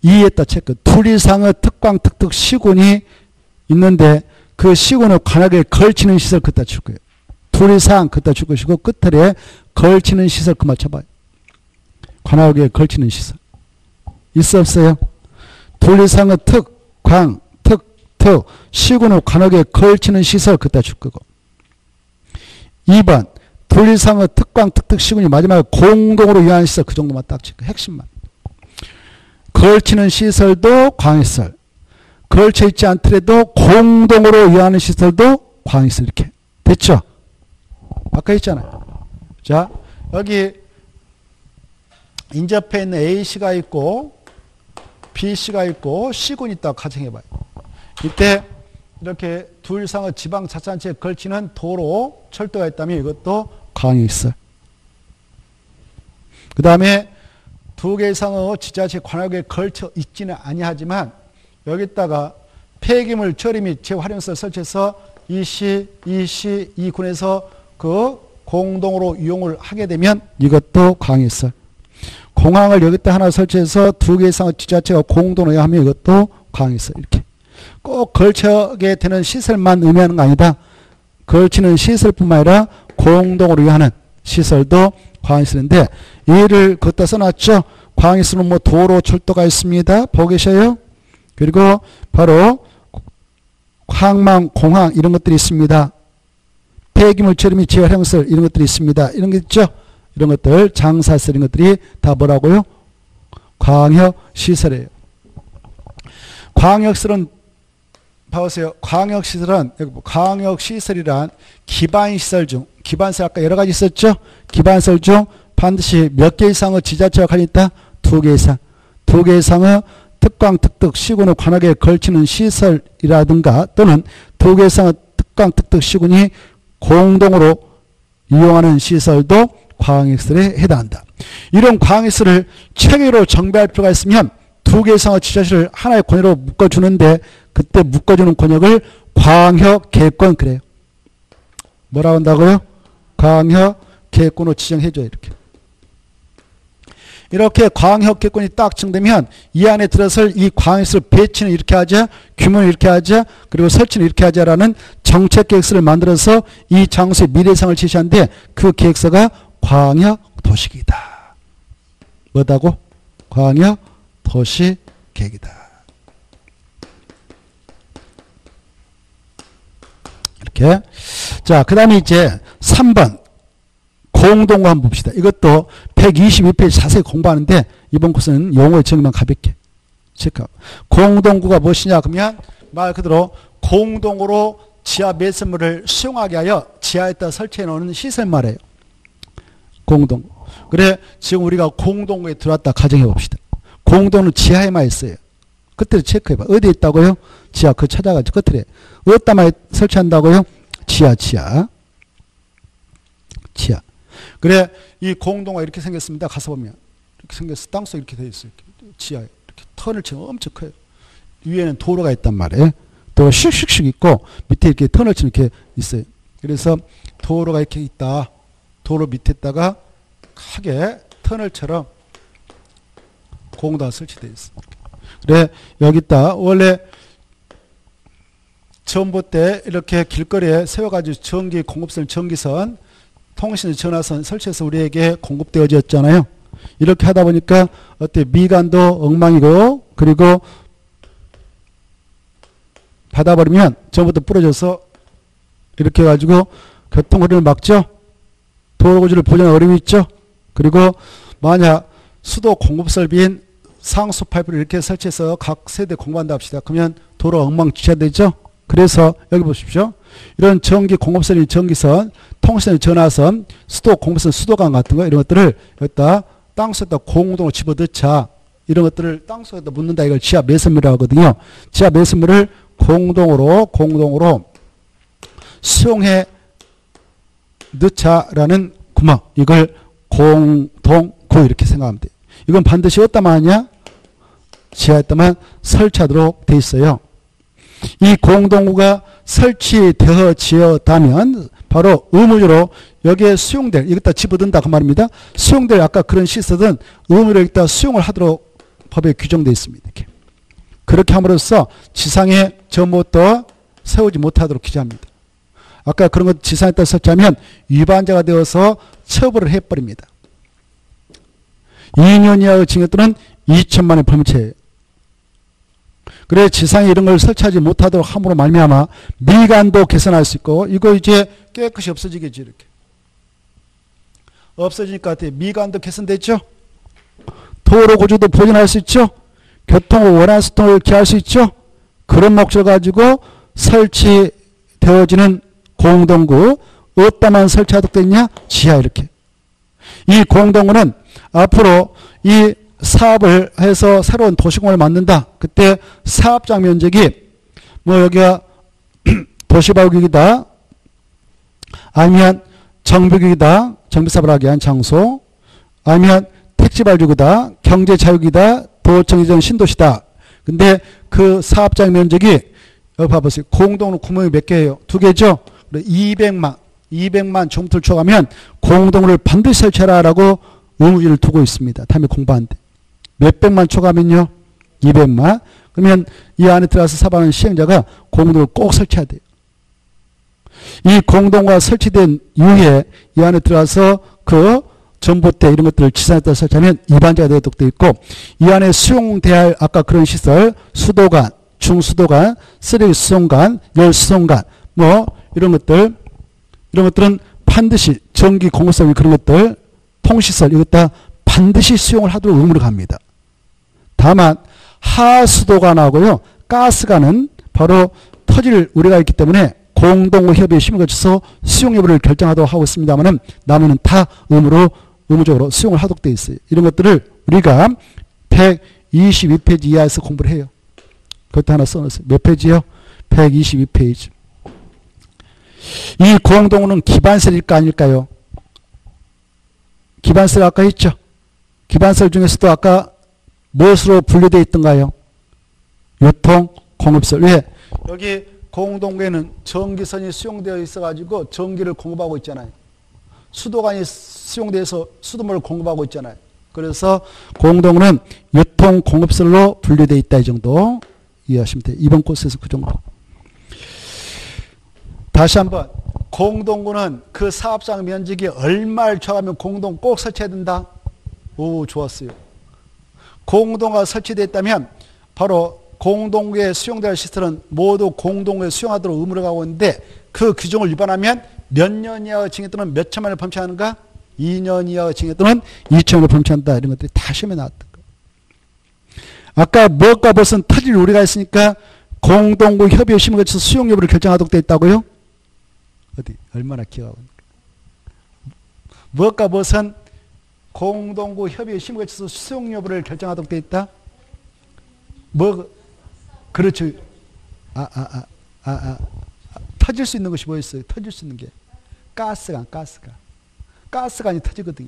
2에다 체크. 둘 이상의 특광 특특 시군이 있는데 그 시군을 관악에 걸치는 시설 그따 줄 거예요. 둘 이상 그따 줄 것이고 끝에 걸치는 시설 그 맞춰봐요. 관악에 걸치는 시설. 있어 없어요? 둘 이상의 특, 광, 특, 시군을 관악에 걸치는 시설 그따 줄 거고. 2번 둘 이상의 특광, 특특 시군이 마지막에 공동으로 위한 시설 그 정도만 딱 칠 거예요. 핵심만. 걸치는 시설도 광역시설. 걸쳐 있지 않더라도 공동으로 위하는 시설도 광역시설. 이렇게. 됐죠? 아까 했잖아요. 자, 여기 인접해 있는 A씨가 있고 B씨가 있고 C군이 있다고 가정해봐요. 이때 이렇게 둘 이상의 지방자치단체에 걸치는 도로, 철도가 있다면 이것도 광역시설. 그 다음에 2개 이상의 지자체 관할구에 걸쳐 있지는 아니하지만 여기다가 폐기물 처리 및 재활용시설 설치해서 이 군에서 그 공동으로 이용을 하게 되면 이것도 광역시설. 공항을 여기다 하나 설치해서 2개 이상의 지자체가 공동으로 하면 이것도 광역시설. 이렇게 꼭 걸쳐게 되는 시설만 의미하는 거 아니다. 걸치는 시설뿐만 아니라 공동으로 이용하는 시설도 광역시설인데 얘를 걷다 써놨죠. 광역시설은 뭐 도로, 철도가 있습니다. 보고 계셔요? 그리고 바로 항만, 공항 이런 것들이 있습니다. 폐기물 처리 및 재활용시설 이런 것들이 있습니다. 이런 게 있죠. 이런 것들, 장사시설 이런 것들이 다 뭐라고요? 광역시설이에요. 광역시설은 봐보세요. 광역시설은 광역시설이란 기반시설 중 기반시설 아까 여러 가지 있었죠. 기반시설 중 반드시 몇 개 이상의 지자체와 관련이 있다. 2개 이상. 2개 이상의 특광, 특특, 시군의 관할에 걸치는 시설이라든가 또는 2개 이상의 특광, 특특, 시군이 공동으로 이용하는 시설도 광역시설에 해당한다. 이런 광역시설을 체계로 정비할 필요가 있으면 2개 이상의 지자체를 하나의 권역으로 묶어주는데 그때 묶어주는 권역을 광역계획권 그래요. 뭐라고 한다고요? 광역계획권으로 지정해줘요. 이렇게 광역계획권이 딱 정되면 이 안에 들어설 이 광역시설 배치는 이렇게 하자, 규모는 이렇게 하자, 그리고 설치는 이렇게 하자라는 정책계획서를 만들어서 이 장소의 미래상을 제시하는데 그 계획서가 광역도시계획이다. 뭐다고? 광역도시계획이다. 이렇게. 자, 그 다음에 이제 3번. 공동구 한번 봅시다. 이것도 122페이지 자세히 공부하는데 이번 코스는 용어의 정의만 가볍게 체크하고. 공동구가 무엇이냐 그러면 말 그대로 공동으로 지하 매설물을 수용하게 하여 지하에다 설치해 놓는 시설 말이에요. 공동구. 그래 지금 우리가 공동구에 들어왔다 가정해 봅시다. 공동은 지하에만 있어요. 끝에 체크해봐. 어디에 있다고요? 지하 그 찾아가지고 끝에 어디다만 설치한다고요? 지하. 그래 이 공동화 이렇게 생겼습니다. 가서 보면 이렇게 생겼어. 땅속 이렇게 돼 있어요. 지하에 이렇게 터널 치면 엄청 커요. 위에는 도로가 있단 말이에요. 도로가 슉슉슉 있고 밑에 이렇게 터널처럼 이렇게 있어요. 그래서 도로가 이렇게 있다. 도로 밑에다가 크게 터널처럼 공동화 설치되어 있습니다. 그래 여기다 원래 전부 때 이렇게 길거리에 세워가지고 전기 공급선 전기선 통신 전화선 설치해서 우리에게 공급되어졌잖아요. 이렇게 하다 보니까 어때 미관도 엉망이고 그리고 받아버리면 전부터 부러져서 이렇게 해가지고 교통흐름을 막죠. 도로구조를 보존 어려움이 있죠. 그리고 만약 수도 공급설비인 상수 파이프를 이렇게 설치해서 각 세대 공부한다 합시다. 그러면 도로 엉망진창되죠. 그래서 여기 보십시오. 이런 전기 공급선이 전기선, 통신선, 전화선, 수도 공급선, 수도관 같은 거 이런 것들을 여기다 땅속에다 공동으로 집어넣자. 이런 것들을 땅속에다 묻는다. 이걸 지하 매설물이라고 하거든요. 지하 매설물을 공동으로 수용해 넣자라는 구멍. 이걸 공동구 이렇게 생각하면 돼요. 이건 반드시 어디다만 하냐? 지하에다만 설치하도록 돼 있어요. 이 공동구가 설치되어지었다면 바로 의무적으로 여기에 수용될 이것다 집어든다 그 말입니다. 수용될 아까 그런 시설은 의무로 여기다 수용을 하도록 법에 규정되어 있습니다. 이렇게. 그렇게 함으로써 지상에 전부터 세우지 못하도록 규정합니다. 아까 그런 것 지상에다 설치하면 위반자가 되어서 처벌을 해버립니다. 2년 이하의 징역 또는 2천만 원의 범죄예요. 그래 지상에 이런 걸 설치하지 못하도록 함으로 말미암아 미관도 개선할 수 있고 이거 이제 깨끗이 없어지겠지. 이렇게 없어지니까 미관도 개선됐죠. 도로 구조도 보존할 수 있죠. 교통의 원활한 수통을 기할 수 있죠. 그런 목적을 가지고 설치되어지는 공동구 어디다만 설치하도록 됐냐? 지하 이렇게. 이 공동구는 앞으로 이 사업을 해서 새로운 도시공원을 만든다. 그때 사업장 면적이 뭐 여기가 도시발육이다. 아니면 정비국이다. 정비사업을 하게 한 장소. 아니면 택지발주구다. 경제자유기다. 도청이전 신도시다. 근데 그 사업장 면적이 여기 봐보세요. 공동으로 구멍이 몇 개예요? 2개죠? 200만 제곱미터를 초과하면 공동을 반드시 설치하라라고 의무를 두고 있습니다. 다음에 공부하는데. 몇백만 초과하면요? 200만. 그러면 이 안에 들어가서 사업하는 시행자가 공동을 꼭 설치해야 돼요. 이 공동과 설치된 이후에 이 안에 들어가서 그 전봇대 이런 것들을 지상에 따라 설치하면 일반자가 되도록 되어 있고, 이 안에 수용돼야 할 아까 그런 시설, 수도관, 중수도관, 쓰레기 수송관, 열 수송관, 뭐 이런 것들은 반드시 전기 공급설 그런 것들, 통시설 이것 다 반드시 수용을 하도록 의무를 갑니다. 다만 하수도관하고요 가스관은 바로 터질 우려가 있기 때문에 공동협의회 심의를 거쳐서 수용 여부를 결정하도록 하고 있습니다만은 나머지는 다 의무적으로 수용을 하도록 되어 있어요. 이런 것들을 우리가 122페이지 이하에서 공부를 해요. 그것도 하나 써놨어요. 몇 페이지요? 122페이지. 이 공동은 기반설일까 아닐까요? 기반설 아까 했죠. 기반설 중에서도 아까 무엇으로 분류되어 있던가요? 유통, 공급설. 왜? 여기 공동구에는 전기선이 수용되어 있어가지고 전기를 공급하고 있잖아요. 수도관이 수용돼서 수돗물을 공급하고 있잖아요. 그래서 공동구는 유통, 공급설로 분류되어 있다. 이 정도 이해하시면 돼요. 이번 코스에서 그 정도. 다시 한번. 공동구는 그 사업장 면적이 얼마를 초과하면 공동 꼭 설치해야 된다. 오, 좋았어요. 공동가 설치되어 있다면 바로 공동구에 수용될 시설은 모두 공동구에 수용하도록 의무를 가고 있는데, 그 규정을 위반하면 몇 년 이하의 징역 또는 몇 천만을 범죄하는가? 2년 이하의 징역 또는 2천만을 범죄한다. 이런 것들이 다 시험에 나왔던 거. 아까 무엇과 무엇은 터질 우려가 있으니까 공동구 협의회 심의 거쳐서 수용 여부를 결정하도록 되어 있다고요? 어디 얼마나 기억하고 있는가? 무엇과 무엇은 공동구 협의회 심의 거쳐서 수용 여부를 결정하도록 되어 있다? 그렇죠. 터질 수 있는 것이 뭐였어요? 터질 수 있는 게 가스관이 터지거든요.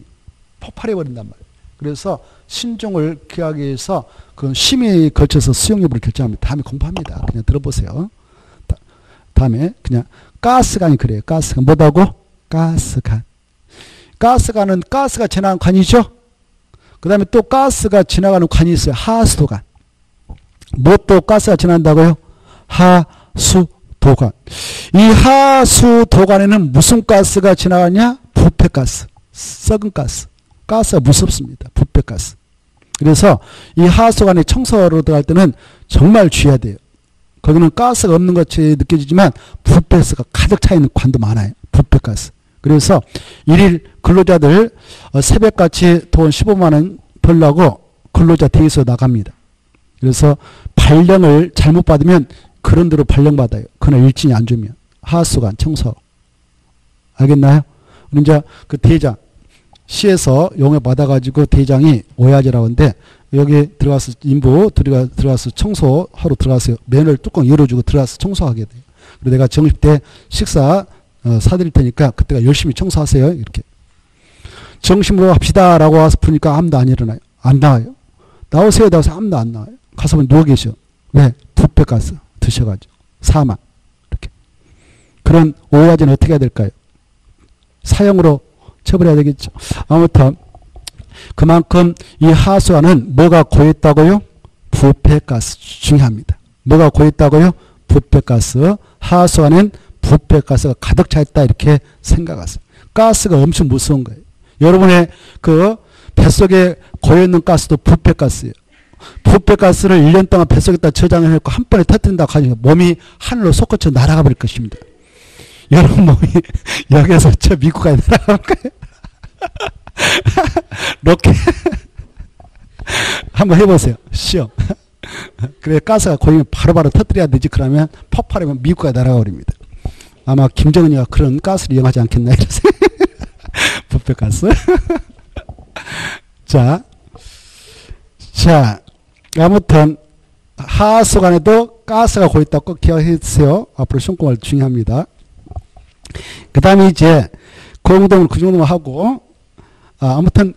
폭발해버린단 말이에요. 그래서 신중을 기하기 위해서 그 심의에 걸쳐서 수용 여부를 결정합니다. 다음에 공부합니다. 그냥 들어보세요. 다음에 그냥 가스관이 그래요. 가스관 뭐다고? 가스관. 가스관은 가스가 지나가는 관이죠. 그 다음에 또 가스가 지나가는 관이 있어요. 하수도관. 또 가스가 지난다고요? 하수도관. 이 하수도관에는 무슨 가스가 지나가냐? 부패가스. 썩은 가스. 가스가 무섭습니다. 부패가스. 그래서 이 하수도관에 청소로 들어갈 때는 정말 주의해야 돼요. 거기는 가스가 없는 것이 느껴지지만 부패가스가 가득 차 있는 관도 많아요. 부패가스. 그래서 일일 근로자들 새벽같이 돈 15만원 벌려고 근로자 대기소 나갑니다. 그래서 발령을 잘못 받으면 그런 대로 발령받아요. 그날 일진이 안 주면. 하수관 청소. 알겠나요? 이제 그 대장, 시에서 용역 받아가지고 대장이 오야지라고 하는데, 여기 들어가서 인부 들어가서 청소하러 들어가서 맨을 뚜껑 열어주고 들어가서 청소하게 돼요. 그리고 내가 점심 때 식사 사드릴 테니까 그때가 열심히 청소하세요. 이렇게. 점심으로 합시다라고 와서 보니까 아무도 안 일어나요. 안 나와요. 나오세요. 아무도 안 나와요. 가서 보면 누워 계셔. 왜? 부패가스 드셔가지고 사망. 이렇게. 그런 오야지는 어떻게 해야 될까요? 사형으로 처벌해야 되겠죠. 아무튼 그만큼 이 하수관은 뭐가 고였다고요? 부패가스. 중요합니다. 뭐가 고였다고요? 부패가스. 하수관은 부패가스가 가득 차 있다 이렇게 생각하세요. 가스가 엄청 무서운 거예요. 여러분의 그 뱃속에 고여있는 가스도 부패가스예요. 부패가스를 1년 동안 뱃속에다 저장을 해놓고 한 번에 터뜨린다고 하니까 몸이 하늘로 솟구쳐 날아가 버릴 것입니다. 여러분 몸이 여기에서 저 미국까지 날아갈까요? 로켓 한번 해보세요. 시험. 그래 가스가 고이면 바로바로 터뜨려야 되지. 그러면 폭발하면 미국까지 날아가 버립니다. 아마 김정은이가 그런 가스를 이용하지 않겠나 이러세요. 부패가스. 자, 아무튼 하수관에도 가스가 고있다고 꼭 기억해주세요. 앞으로 시험 공부할 때 중요합니다. 그 다음에 이제 공동을 그 정도만 하고, 아무튼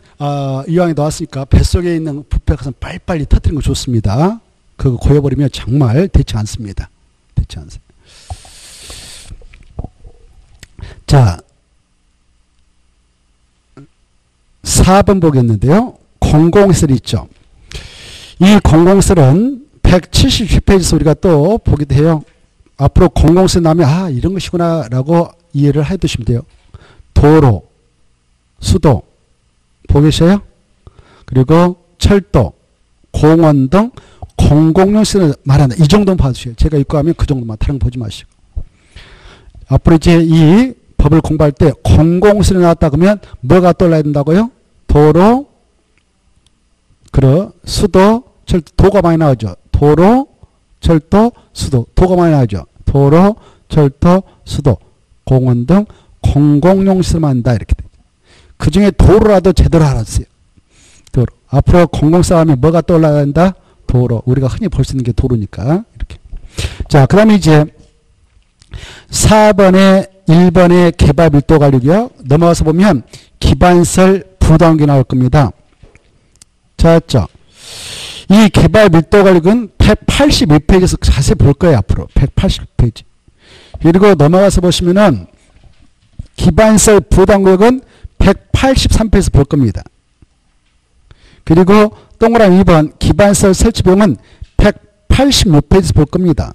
이왕에 나왔으니까 뱃속에 있는 부패 가서 빨리빨리 터뜨리는 거 좋습니다. 그거 고여버리면 정말 되지 않습니다. 되지 않습니다. 자, 4번 보겠는데요. 공공설 있죠. 이 공공설은 177페이지에서 우리가 또 보기도 해요. 앞으로 공공설 나면 이런 것이구나 라고 이해를 해 두시면 돼요. 도로, 수도 보이세요? 그리고 철도, 공원 등 공공용시설을 말한다. 이 정도만 봐주세요. 제가 읽고 하면 그 정도만, 다른 거 보지 마시고. 앞으로 이제 이 법을 공부할 때 공공시설이 나왔다 그러면 뭐가 떠올라야 된다고요? 도로, 수도, 철도, 도가 많이 나오죠. 도로, 철도, 수도, 도가 많이 나오죠. 도로, 철도, 수도, 공원 등 공공용시설만 한다. 이렇게 돼. 그 중에 도로라도 제대로 알아주세요. 도로. 앞으로 공공사하면 뭐가 떠올라야 한다? 도로. 우리가 흔히 볼 수 있는 게 도로니까. 이렇게. 자, 그 다음에 이제 4번에 1번의 개발 밀도 관리고요. 넘어가서 보면 기반설 부담기 나올 겁니다. 찾았죠? 이 개발 밀도 관리는 182페이지에서 자세히 볼 거예요. 앞으로 182페이지. 그리고 넘어가서 보시면은 기반설 부담구역은 183페이지에서 볼 겁니다. 그리고 동그라미 2번 기반설 설치 비용은 186페이지에서 볼 겁니다.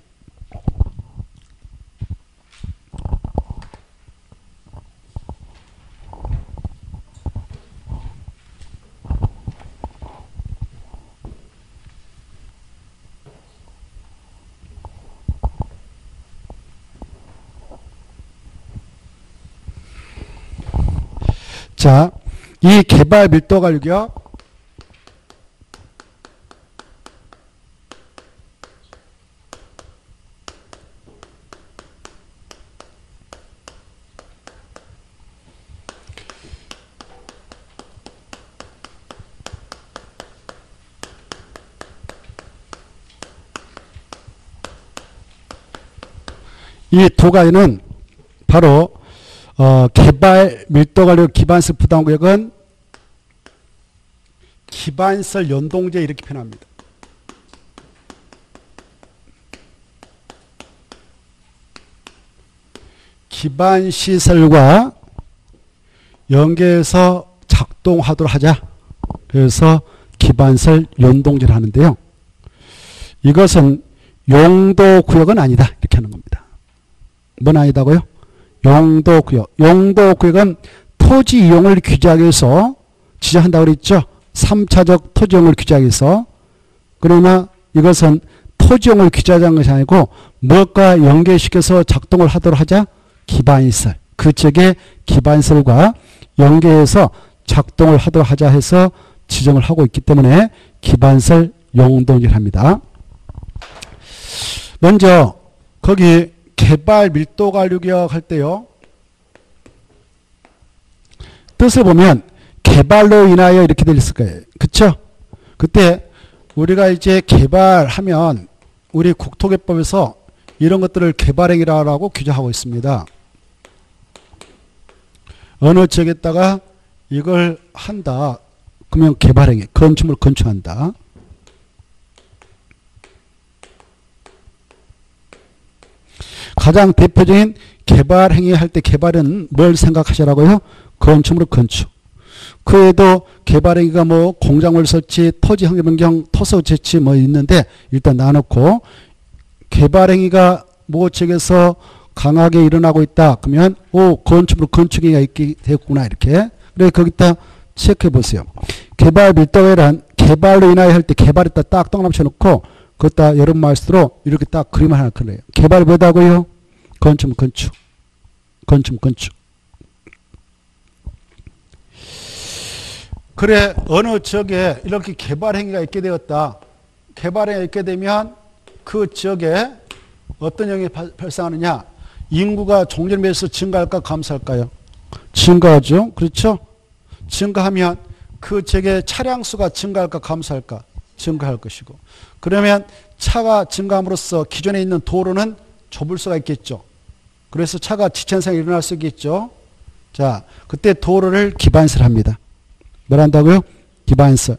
자, 이 개발 밀도 관리요. 이 두 가지는 바로 개발 밀도 관리 기반설 부담구역은 기반설 연동제 이렇게 표현합니다. 기반시설과 연계해서 작동하도록 하자. 그래서 기반설 연동제를 하는데요. 이것은 용도구역은 아니다. 이렇게 하는 겁니다. 뭔 아니다고요? 용도구역. 용도구역은 토지 이용을 규제하기 위해서 지정한다고 그랬죠. 3차적 토지 이용을 규제하기 위해서. 그러나 이것은 토지 이용을 규제하자는 것이 아니고 무엇과 연계시켜서 작동을 하도록 하자. 기반시설. 그 쪽에 기반시설과 연계해서 작동을 하도록 하자 해서 지정을 하고 있기 때문에 기반시설 용도를 합니다. 먼저 거기 개발 밀도 관리구역 할 때요. 뜻을 보면 개발로 인하여 이렇게 돼 있을 거예요. 그쵸? 그때 우리가 이제 개발하면 우리 국토개법에서 이런 것들을 개발행위라고 규정하고 있습니다. 어느 지역에다가 이걸 한다. 그러면 개발행위, 건축물을 건축한다. 가장 대표적인 개발 행위 할 때 개발은 뭘 생각하시라고요? 건축물을 건축. 그 외에도 개발 행위가 뭐 공작물 설치, 토지 환경 변경, 토서 재치 뭐 있는데 일단 나눠놓고 개발 행위가 모 지역에서 강하게 일어나고 있다. 그러면 건축물 건축행위가 있게 되었구나 이렇게. 그래 거기다 체크해 보세요. 개발 밀도계란 개발로 인하여 할 때 개발에다 딱 동그라미 쳐놓고 그것다 여러분 말씀대로 이렇게 딱 그림 하나 그려요. 개발 뭐다고요? 건축물 건축. 건축물 건축. 그래 어느 지역에 이렇게 개발 행위가 있게 되었다. 개발 행위가 있게 되면 그 지역에 어떤 영향이 발생하느냐. 인구가 종전면에서 증가할까 감소할까요? 증가하죠. 그렇죠? 증가하면 그 지역의 차량 수가 증가할까 감소할까? 증가할 것이고. 그러면 차가 증가함으로써 기존에 있는 도로는 좁을 수가 있겠죠. 그래서 차가 지체 현상이 일어날 수 있겠죠. 자, 그때 도로를 기반설합니다. 뭘 한다고요? 기반설.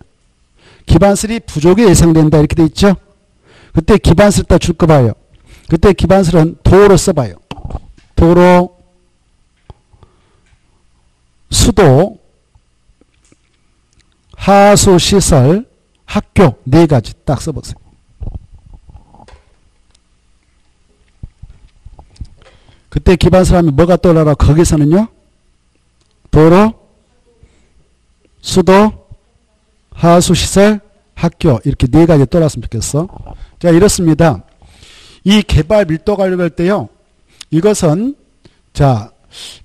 기반설이 부족이 예상된다 이렇게 돼 있죠. 그때 기반설 딱 줄 거 봐요. 그때 기반설은 도로 써봐요. 도로, 수도, 하수시설, 학교 네 가지 딱 써보세요. 그때 기반설 하면 뭐가 떠올라라? 거기서는요. 도로, 수도, 하수시설, 학교 이렇게 네 가지 떠올랐으면 좋겠어. 자, 이렇습니다. 이 개발 밀도 관리할 때요. 이것은 자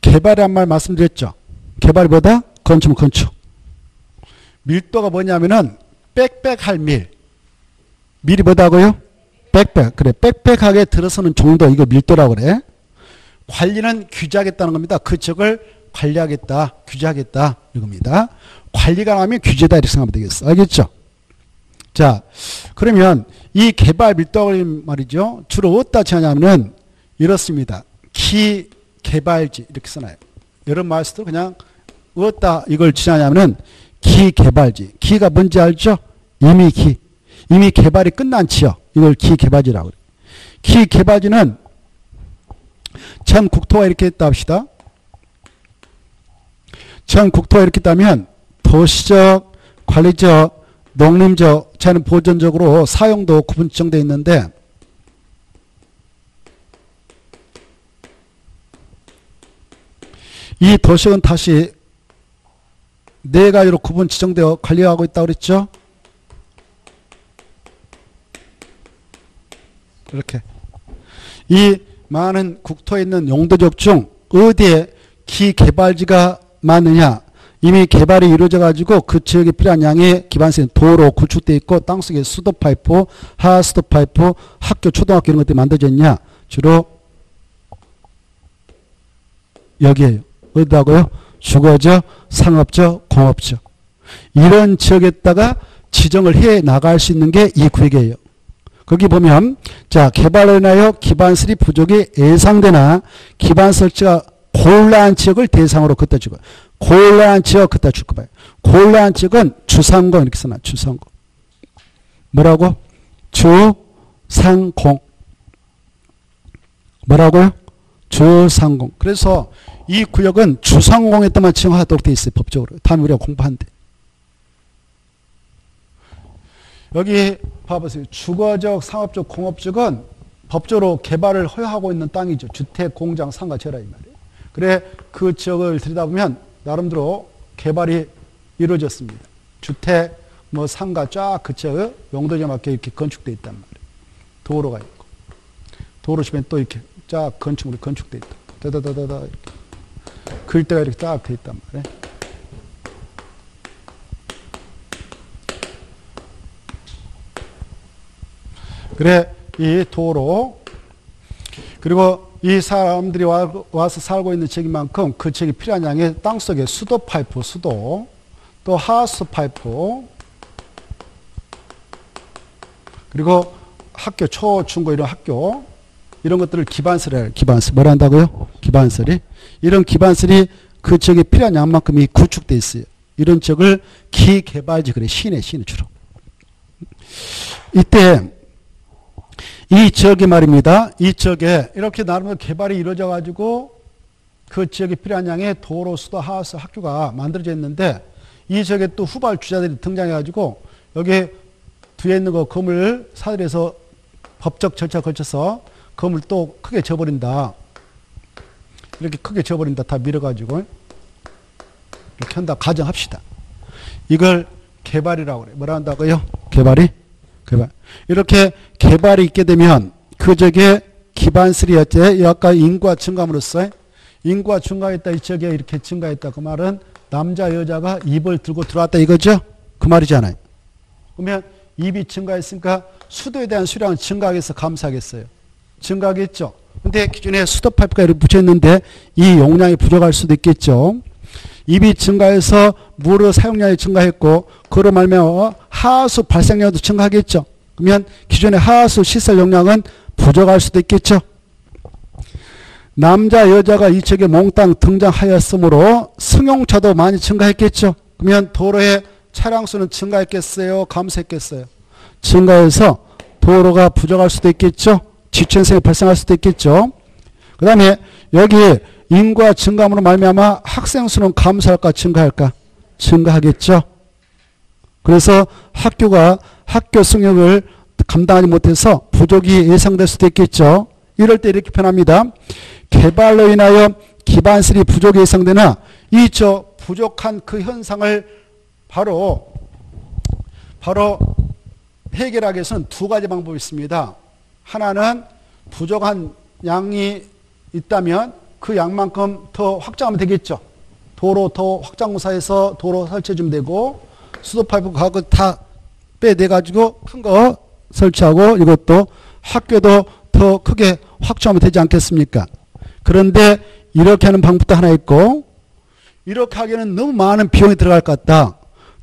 개발이란 말 말씀드렸죠. 개발이 뭐다? 건축은 건축. 밀도가 뭐냐면은 빽빽할 밀. 밀이 뭐다고요? 빽빽. 그래, 빽빽하게 들어서는 정도, 이거 밀도라고 그래. 관리는 규제하겠다는 겁니다. 그 지역을 관리하겠다, 규제하겠다 이겁니다. 관리가 나면 규제다 이렇게 생각하면 되겠어. 알겠죠? 자, 그러면 이 개발 밀도가 말이죠. 주로 어디다 지하냐면은 이렇습니다. 기 개발지 이렇게 써놔요. 여러분 말씀도 그냥 어디다 이걸 지하냐면은 기 개발지. 기가 뭔지 알죠? 이미 기. 이미 개발이 끝난 지역. 이걸 기 개발지라고 그래요. 기 개발지는 전 국토가 이렇게 있다 합시다. 전 국토가 이렇게 있다면 도시적, 관리적, 농림적, 자연 보전적으로 사용도 구분 지정되어 있는데 이 도시는 다시 네 가지로 구분 지정되어 관리하고 있다고 그랬죠? 이렇게. 이 많은 국토에 있는 용도지역 중 어디에 기개발지가 많느냐? 이미 개발이 이루어져 가지고 그 지역에 필요한 양의 기반시설 도로 구축되어 있고 땅속에 수도 파이프, 하수도 파이프, 학교, 초등학교 이런 것들이 만들어져 있냐? 주로 여기에요. 어디다고요? 주거적, 상업적, 공업적. 이런 지역에다가 지정을 해 나갈 수 있는 게 이 구역이에요. 거기 보면 자 개발로 인하여 기반설이 부족이 예상되나 기반 설치가 곤란한 지역을 대상으로 긋다 주고 곤란한 지역 긋다 줄 거 봐요. 곤란한 지역은 주상공 이렇게 써놔. 주상공. 뭐라고? 주상공. 뭐라고요? 주상공. 그래서 이 구역은 주상공에 따만 지정하도록 되어 있어요. 법적으로. 다음에 우리가 공부한대. 여기 봐보세요. 주거적, 상업적, 공업적은 법적으로 개발을 허용하고 있는 땅이죠. 주택, 공장, 상가, 제라 이 말이에요. 그래 그 지역을 들여다보면 나름대로 개발이 이루어졌습니다. 주택, 뭐 상가 쫙 그 지역 용도지에 맞게 이렇게 건축되어 있단 말이에요. 도로가 있고 도로 주변에 또 이렇게 쫙 건축물이 건축되어 있다. 다다다다다 이렇게 글대가 이렇게 쫙 되어 있단 말이에요. 그래 이 도로 그리고 이 사람들이 와서 살고 있는 지역인 만큼 그 지역이 필요한 양의 땅속에 수도 파이프, 수도 또 하수 파이프 그리고 학교, 초, 중고 이런 학교 이런 것들을 기반설이에요. 기반설. 뭘 한다고요? 기반설이. 이런 기반설이 그 지역에 필요한 양만큼이 구축되어 있어요. 이런 지역을 기개발지 그래. 시내 주로. 이때 이 지역이 말입니다. 이 지역에 이렇게 나름대로 개발이 이루어져 가지고 그 지역에 필요한 양의 도로, 수도, 하수, 학교가 만들어져 있는데 이 지역에 또 후발주자들이 등장해 가지고 여기 뒤에 있는 거 건물 사들여서 법적 절차 거쳐서 건물 또 크게 져버린다. 이렇게 크게 져버린다. 다 밀어가지고 이렇게 한다. 가정합시다. 이걸 개발이라고 그래요. 뭐라 한다고요? 개발이? 개발. 이렇게 개발이 있게 되면 그 지역에 기반설이 어째 아까 인구가 증가함으로써 인구가 증가했다. 이 지역에 이렇게 증가했다. 그 말은 남자 여자가 입을 들고 들어왔다 이거죠? 그 말이잖아요. 그러면 입이 증가했으니까 수도에 대한 수량은 증가하겠어? 감소하겠어요? 증가하겠죠. 근데 기존에 수도 파이프가 이렇게 붙여 있는데 이 용량이 부족할 수도 있겠죠. 입이 증가해서 물의 사용량이 증가했고 그로 말미암아 하수 발생량도 증가하겠죠. 그러면 기존의 하수 시설 용량은 부족할 수도 있겠죠. 남자 여자가 이 지역에 몽땅 등장하였으므로 승용차도 많이 증가했겠죠. 그러면 도로의 차량 수는 증가했겠어요? 감소했겠어요? 증가해서 도로가 부족할 수도 있겠죠? 지체성이 발생할 수도 있겠죠? 그 다음에 여기 인구가 증가함으로 말미암아 학생 수는 감소할까 증가할까? 증가하겠죠? 그래서 학교가 학교 승역을 감당하지 못해서 부족이 예상될 수도 있겠죠? 이럴 때 이렇게 표현합니다. 개발로 인하여 기반시설이 부족이 예상되나 이 부족한 그 현상을 바로 해결하기 위해서는 두 가지 방법이 있습니다. 하나는 부족한 양이 있다면 그 양만큼 더 확장하면 되겠죠. 도로 더 확장공사에서 도로 설치해주면 되고 수도 파이프 가고 다 빼내가지고 큰 거 설치하고 이것도 학교도 더 크게 확장하면 되지 않겠습니까? 그런데 이렇게 하는 방법도 하나 있고 이렇게 하기에는 너무 많은 비용이 들어갈 것 같다.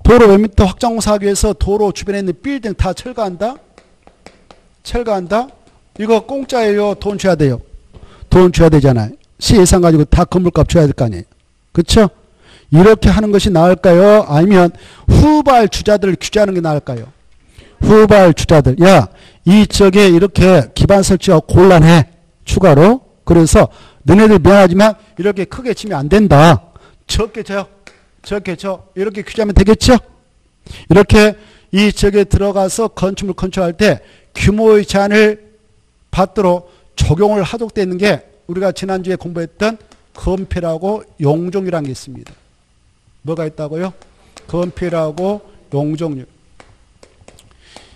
도로 몇 미터 확장공사 하기 위해서 도로 주변에 있는 빌딩 다 철거한다? 철거한다? 이거 공짜예요? 돈 줘야 돼요? 돈 줘야 되잖아요. 시 예산 가지고 다 건물값 줘야 될 거 아니에요? 그렇죠? 이렇게 하는 것이 나을까요? 아니면 후발 주자들을 규제하는 게 나을까요? 후발 주자들. 야, 이 지역에 이렇게 기반 설치가 곤란해. 추가로. 그래서 너네들 미안하지만 이렇게 크게 치면 안 된다. 적게 쳐. 적게 쳐. 이렇게 규제하면 되겠죠? 이렇게 이 지역에 들어가서 건축물 건축할 때 규모의 제한을 받도록 적용을 하도록 되어 있는 게 우리가 지난주에 공부했던 건폐라고 용적률이라는 게 있습니다. 뭐가 있다고요? 건폐라고 용적률.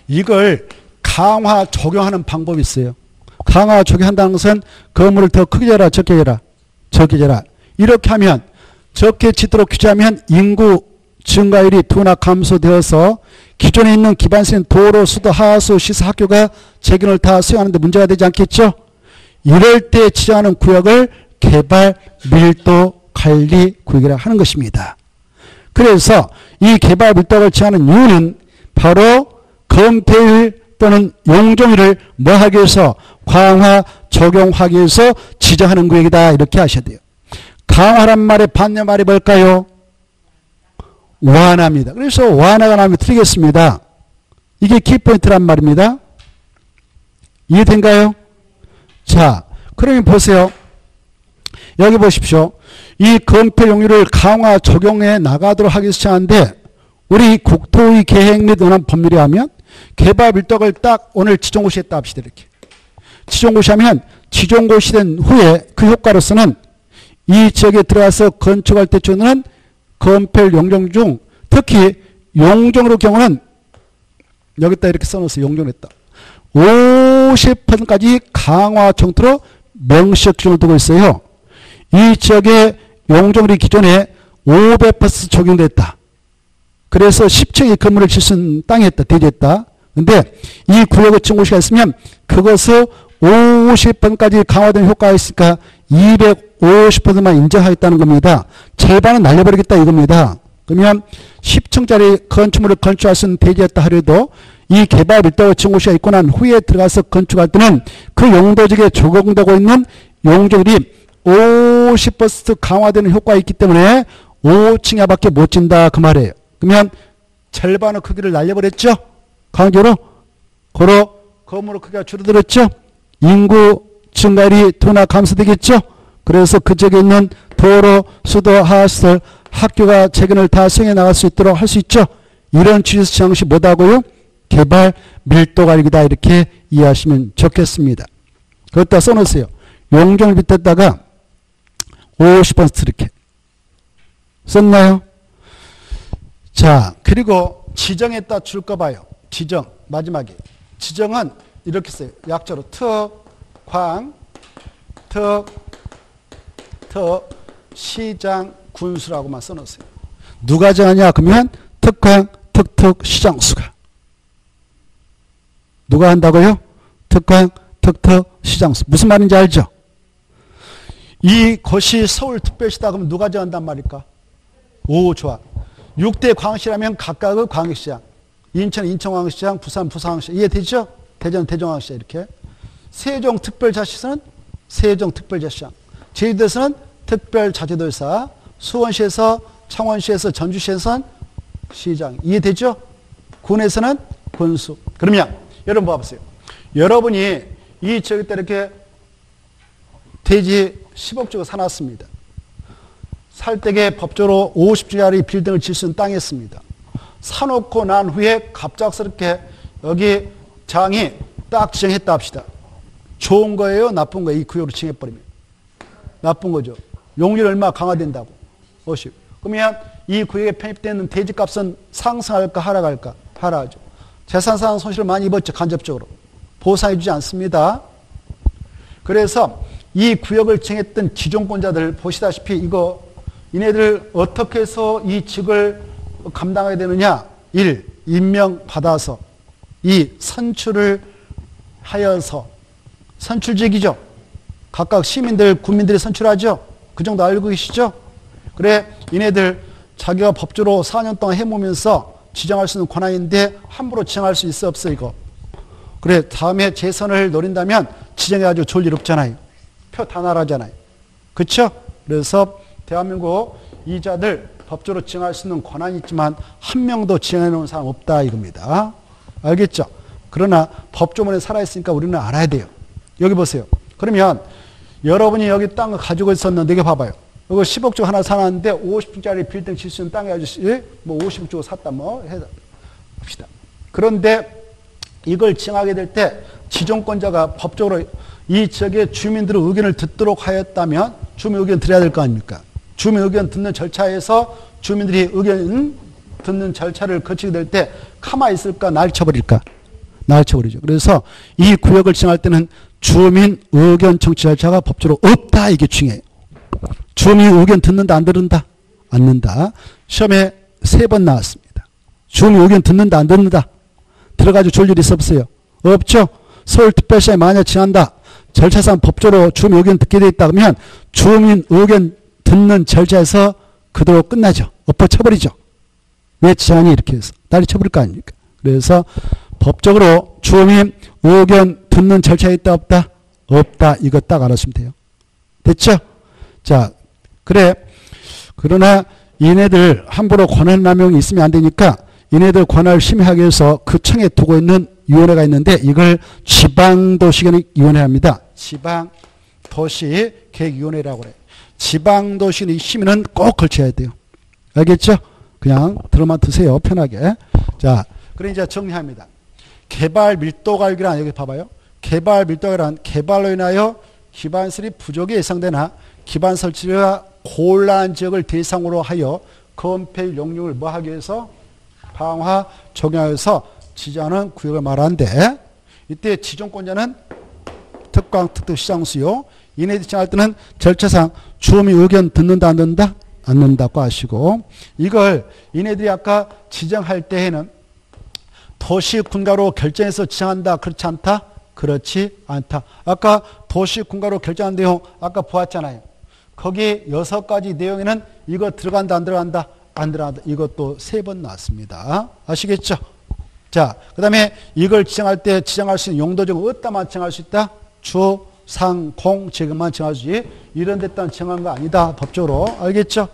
이걸 강화 적용하는 방법이 있어요. 강화 적용한다는 것은 건물을 더 크게 지어라, 적게 지어라, 적게 지어라. 이렇게 하면 적게 짓도록 규제하면 인구 증가율이 둔화 감소되어서 기존에 있는 기반시설 도로, 수도, 하수, 시설, 학교가 재균을 다 수용하는데 문제가 되지 않겠죠? 이럴 때 지정하는 구역을 개발 밀도 관리 구역이라고 하는 것입니다. 그래서 이 개발 밀도를 지정하는 이유는 바로 건폐율 또는 용적률을 뭐 하기 위해서 강화 적용하기 위해서 지정하는 구역이다. 이렇게 하셔야 돼요. 강화란 말의 반대말이 뭘까요? 완화입니다. 그래서 완화가 나오면 틀리겠습니다. 이게 키포인트란 말입니다. 이해된가요? 자, 그러면 보세요. 여기 보십시오. 이 건폐 용률을 강화 적용해 나가도록 하기 위해서 하는데 우리 국토의 계획 및 원안 법률에 하면 개발 밀도를 딱 오늘 지정고시했다 합시다. 이렇게 지정고시하면 지정고시된 후에 그 효과로서는 이 지역에 들어가서 건축할 때 주는 건폐 용적 중 특히 용적으로 경우는 여기다 이렇게 써놓으세요. 용적했다. 50%까지 강화 정도로 명시적 기준을 두고 있어요. 이 지역의 용적률이 기존에 500% 적용됐다. 그래서 10층의 건물을 짓은 땅이 했다. 대지했다. 근데 이 구역의 증고시가 있으면 그것을 50%까지 강화된 효과가 있으니까 250%만 인정하겠다는 겁니다. 절반은 날려버리겠다 이겁니다. 그러면 10층짜리 건축물을 건축할 수 있는 대지였다 하려도 이 개발 밀도 증고시가 있고 난 후에 들어가서 건축할 때는 그 용도지역에 적용되고 있는 용적률이 50% 강화되는 효과가 있기 때문에 5층 이하밖에 못 진다 그 말이에요. 그러면 절반의 크기를 날려버렸죠. 강제로 고로 건물의 크기가 줄어들었죠. 인구 증가율이 둔화 감소되겠죠. 그래서 그 지역에 있는 도로, 수도, 하수들, 학교가 재건을 다 수행해 나갈 수 있도록 할 수 있죠. 이런 취지에서 지정한 것이 뭐다고요? 개발 밀도 관리다 이렇게 이해하시면 좋겠습니다. 그것다 써놓으세요. 용적을 빗댔다가 50% 이렇게 썼나요? 자, 그리고 지정에다 줄 거 봐요. 지정 마지막에 지정은 이렇게 써요. 약자로 특광 시장 군수라고만 써놓으세요. 누가 정하냐? 그러면 특광 시장수가 누가 한다고요? 특광 시장수 무슨 말인지 알죠? 이것이 서울특별시다 그러면 누가 정한단 말일까? 오, 좋아. 6대 광역시라면 각각의 광역시장, 인천 인천광역시장, 부산 부산광역시장 이해되죠? 대전 대전광역시장 이렇게. 세종특별자치시는 세종특별자치시장, 제주도에서는 특별자치도지사, 수원시에서 창원시에서 전주시에서는 시장. 이해되죠? 군에서는 군수. 그러면 여러분 봐보세요. 여러분이 저기 때 이렇게 대지 10억 주고 사놨습니다. 살 때에 법적으로 50주짜리 빌딩을 질 수 있는 땅이었습니다. 사놓고 난 후에 갑작스럽게 여기 장이 딱 지정했다 합시다. 좋은 거예요? 나쁜 거예요? 이 구역으로 지정해버리면. 나쁜 거죠. 용률 얼마 강화된다고. 50. 그러면 이 구역에 편입되는 대지값은 상승할까 하락할까? 하락하죠. 재산상 손실을 많이 입었죠. 간접적으로. 보상해주지 않습니다. 그래서 이 구역을 지정했던 지정권자들 보시다시피 이네들 어떻게 해서 이 직을 감당하게 되느냐. 1. 임명받아서. 2. 선출을 하여서. 선출직이죠. 각각 시민들, 군민들이 선출하죠. 그 정도 알고 계시죠? 그래, 이네들 자기가 법조로 4년 동안 해보면서 지정할 수 있는 권한인데 함부로 지정할 수 있어 없어 이거. 그래, 다음에 재선을 노린다면 지정해가지고 좋을 일 없잖아요. 표 다 나라잖아요. 그렇죠? 그래서 대한민국 이자들 법조로 지정할 수 있는 권한이 있지만 한 명도 지정해 놓은 사람 없다 이겁니다. 알겠죠? 그러나 법조문에 살아있으니까 우리는 알아야 돼요. 여기 보세요. 그러면 여러분이 여기 땅을 가지고 있었는데 이게 봐봐요. 이거 10억 주고 하나 사놨는데 50평짜리 빌딩 칠 수 있는 땅에 아저씨 뭐 50억 주고 샀다 뭐 합시다. 그런데 이걸 지정하게 될 때 지정권자가 법적으로 이 지역의 주민들의 의견을 듣도록 하였다면 주민 의견 들어야 될 거 아닙니까? 주민 의견 듣는 절차에서 주민들이 의견 듣는 절차를 거치게 될 때 가만히 있을까 날쳐버릴까? 날쳐버리죠. 그래서 이 구역을 지정할 때는 주민 의견 청취 절차가 법적으로 없다 이게 중요해요. 주민 의견 듣는다 안 듣는다? 안 듣는다. 시험에 3번 나왔습니다. 주민 의견 듣는다 안 듣는다? 들어가지고 줄 일이 있어 없어요? 없죠? 서울특별시에 만약 지정한다. 절차상 법적으로 주민 의견 듣게 돼 있다 그러면 주민 의견 듣는 절차에서 그대로 끝나죠. 엎어쳐버리죠. 왜 지정하니 이렇게 해서. 다리 쳐버릴 거 아닙니까? 그래서 법적으로 주민 의견 듣는 절차에 있다 없다? 없다. 이거 딱 알아주시면 돼요. 됐죠? 자, 그래. 그러나 이네들 함부로 권한남용이 있으면 안 되니까 이네들 권한을 심의하기 위해서 그 청에 두고 있는 위원회가 있는데 이걸 지방도시계획위원회 합니다. 지방도시계획위원회라고 그래요. 지방도시계획 심의는 꼭 걸쳐야 돼요. 알겠죠? 그냥 들어만 드세요. 편하게. 자, 그래 이제 정리합니다. 개발 밀도가격이란 여기 봐봐요. 개발 밀도가격이란 개발로 인하여 기반설이 부족이 예상되나 기반 설치가 곤란한 지역을 대상으로 하여 건폐율 용역을 뭐 하기 위해서 방화 적용하여서 지정하는 구역을 말하는데 이때 지정권자는 특강, 특특, 시장 수요. 이네들이 지정할 때는 절차상 주민 의견 듣는다 안 듣는다? 안 듣는다고 하시고 이걸 이네들이 아까 지정할 때에는 도시 군가로 결정해서 지정한다. 그렇지 않다? 그렇지 않다. 아까 도시 군가로 결정한 내용 아까 보았잖아요. 거기 6가지 내용에는 이거 들어간다 안 들어간다? 안 들어간다. 이것도 3번 나왔습니다. 아시겠죠? 자, 그 다음에 이걸 지정할 때 지정할 수 있는 용도적으로 어디다만 지정할 수 있다? 주, 상, 공, 지역만 지정할 수 있지 이런 데다 지정한 거 아니다. 법적으로. 알겠죠?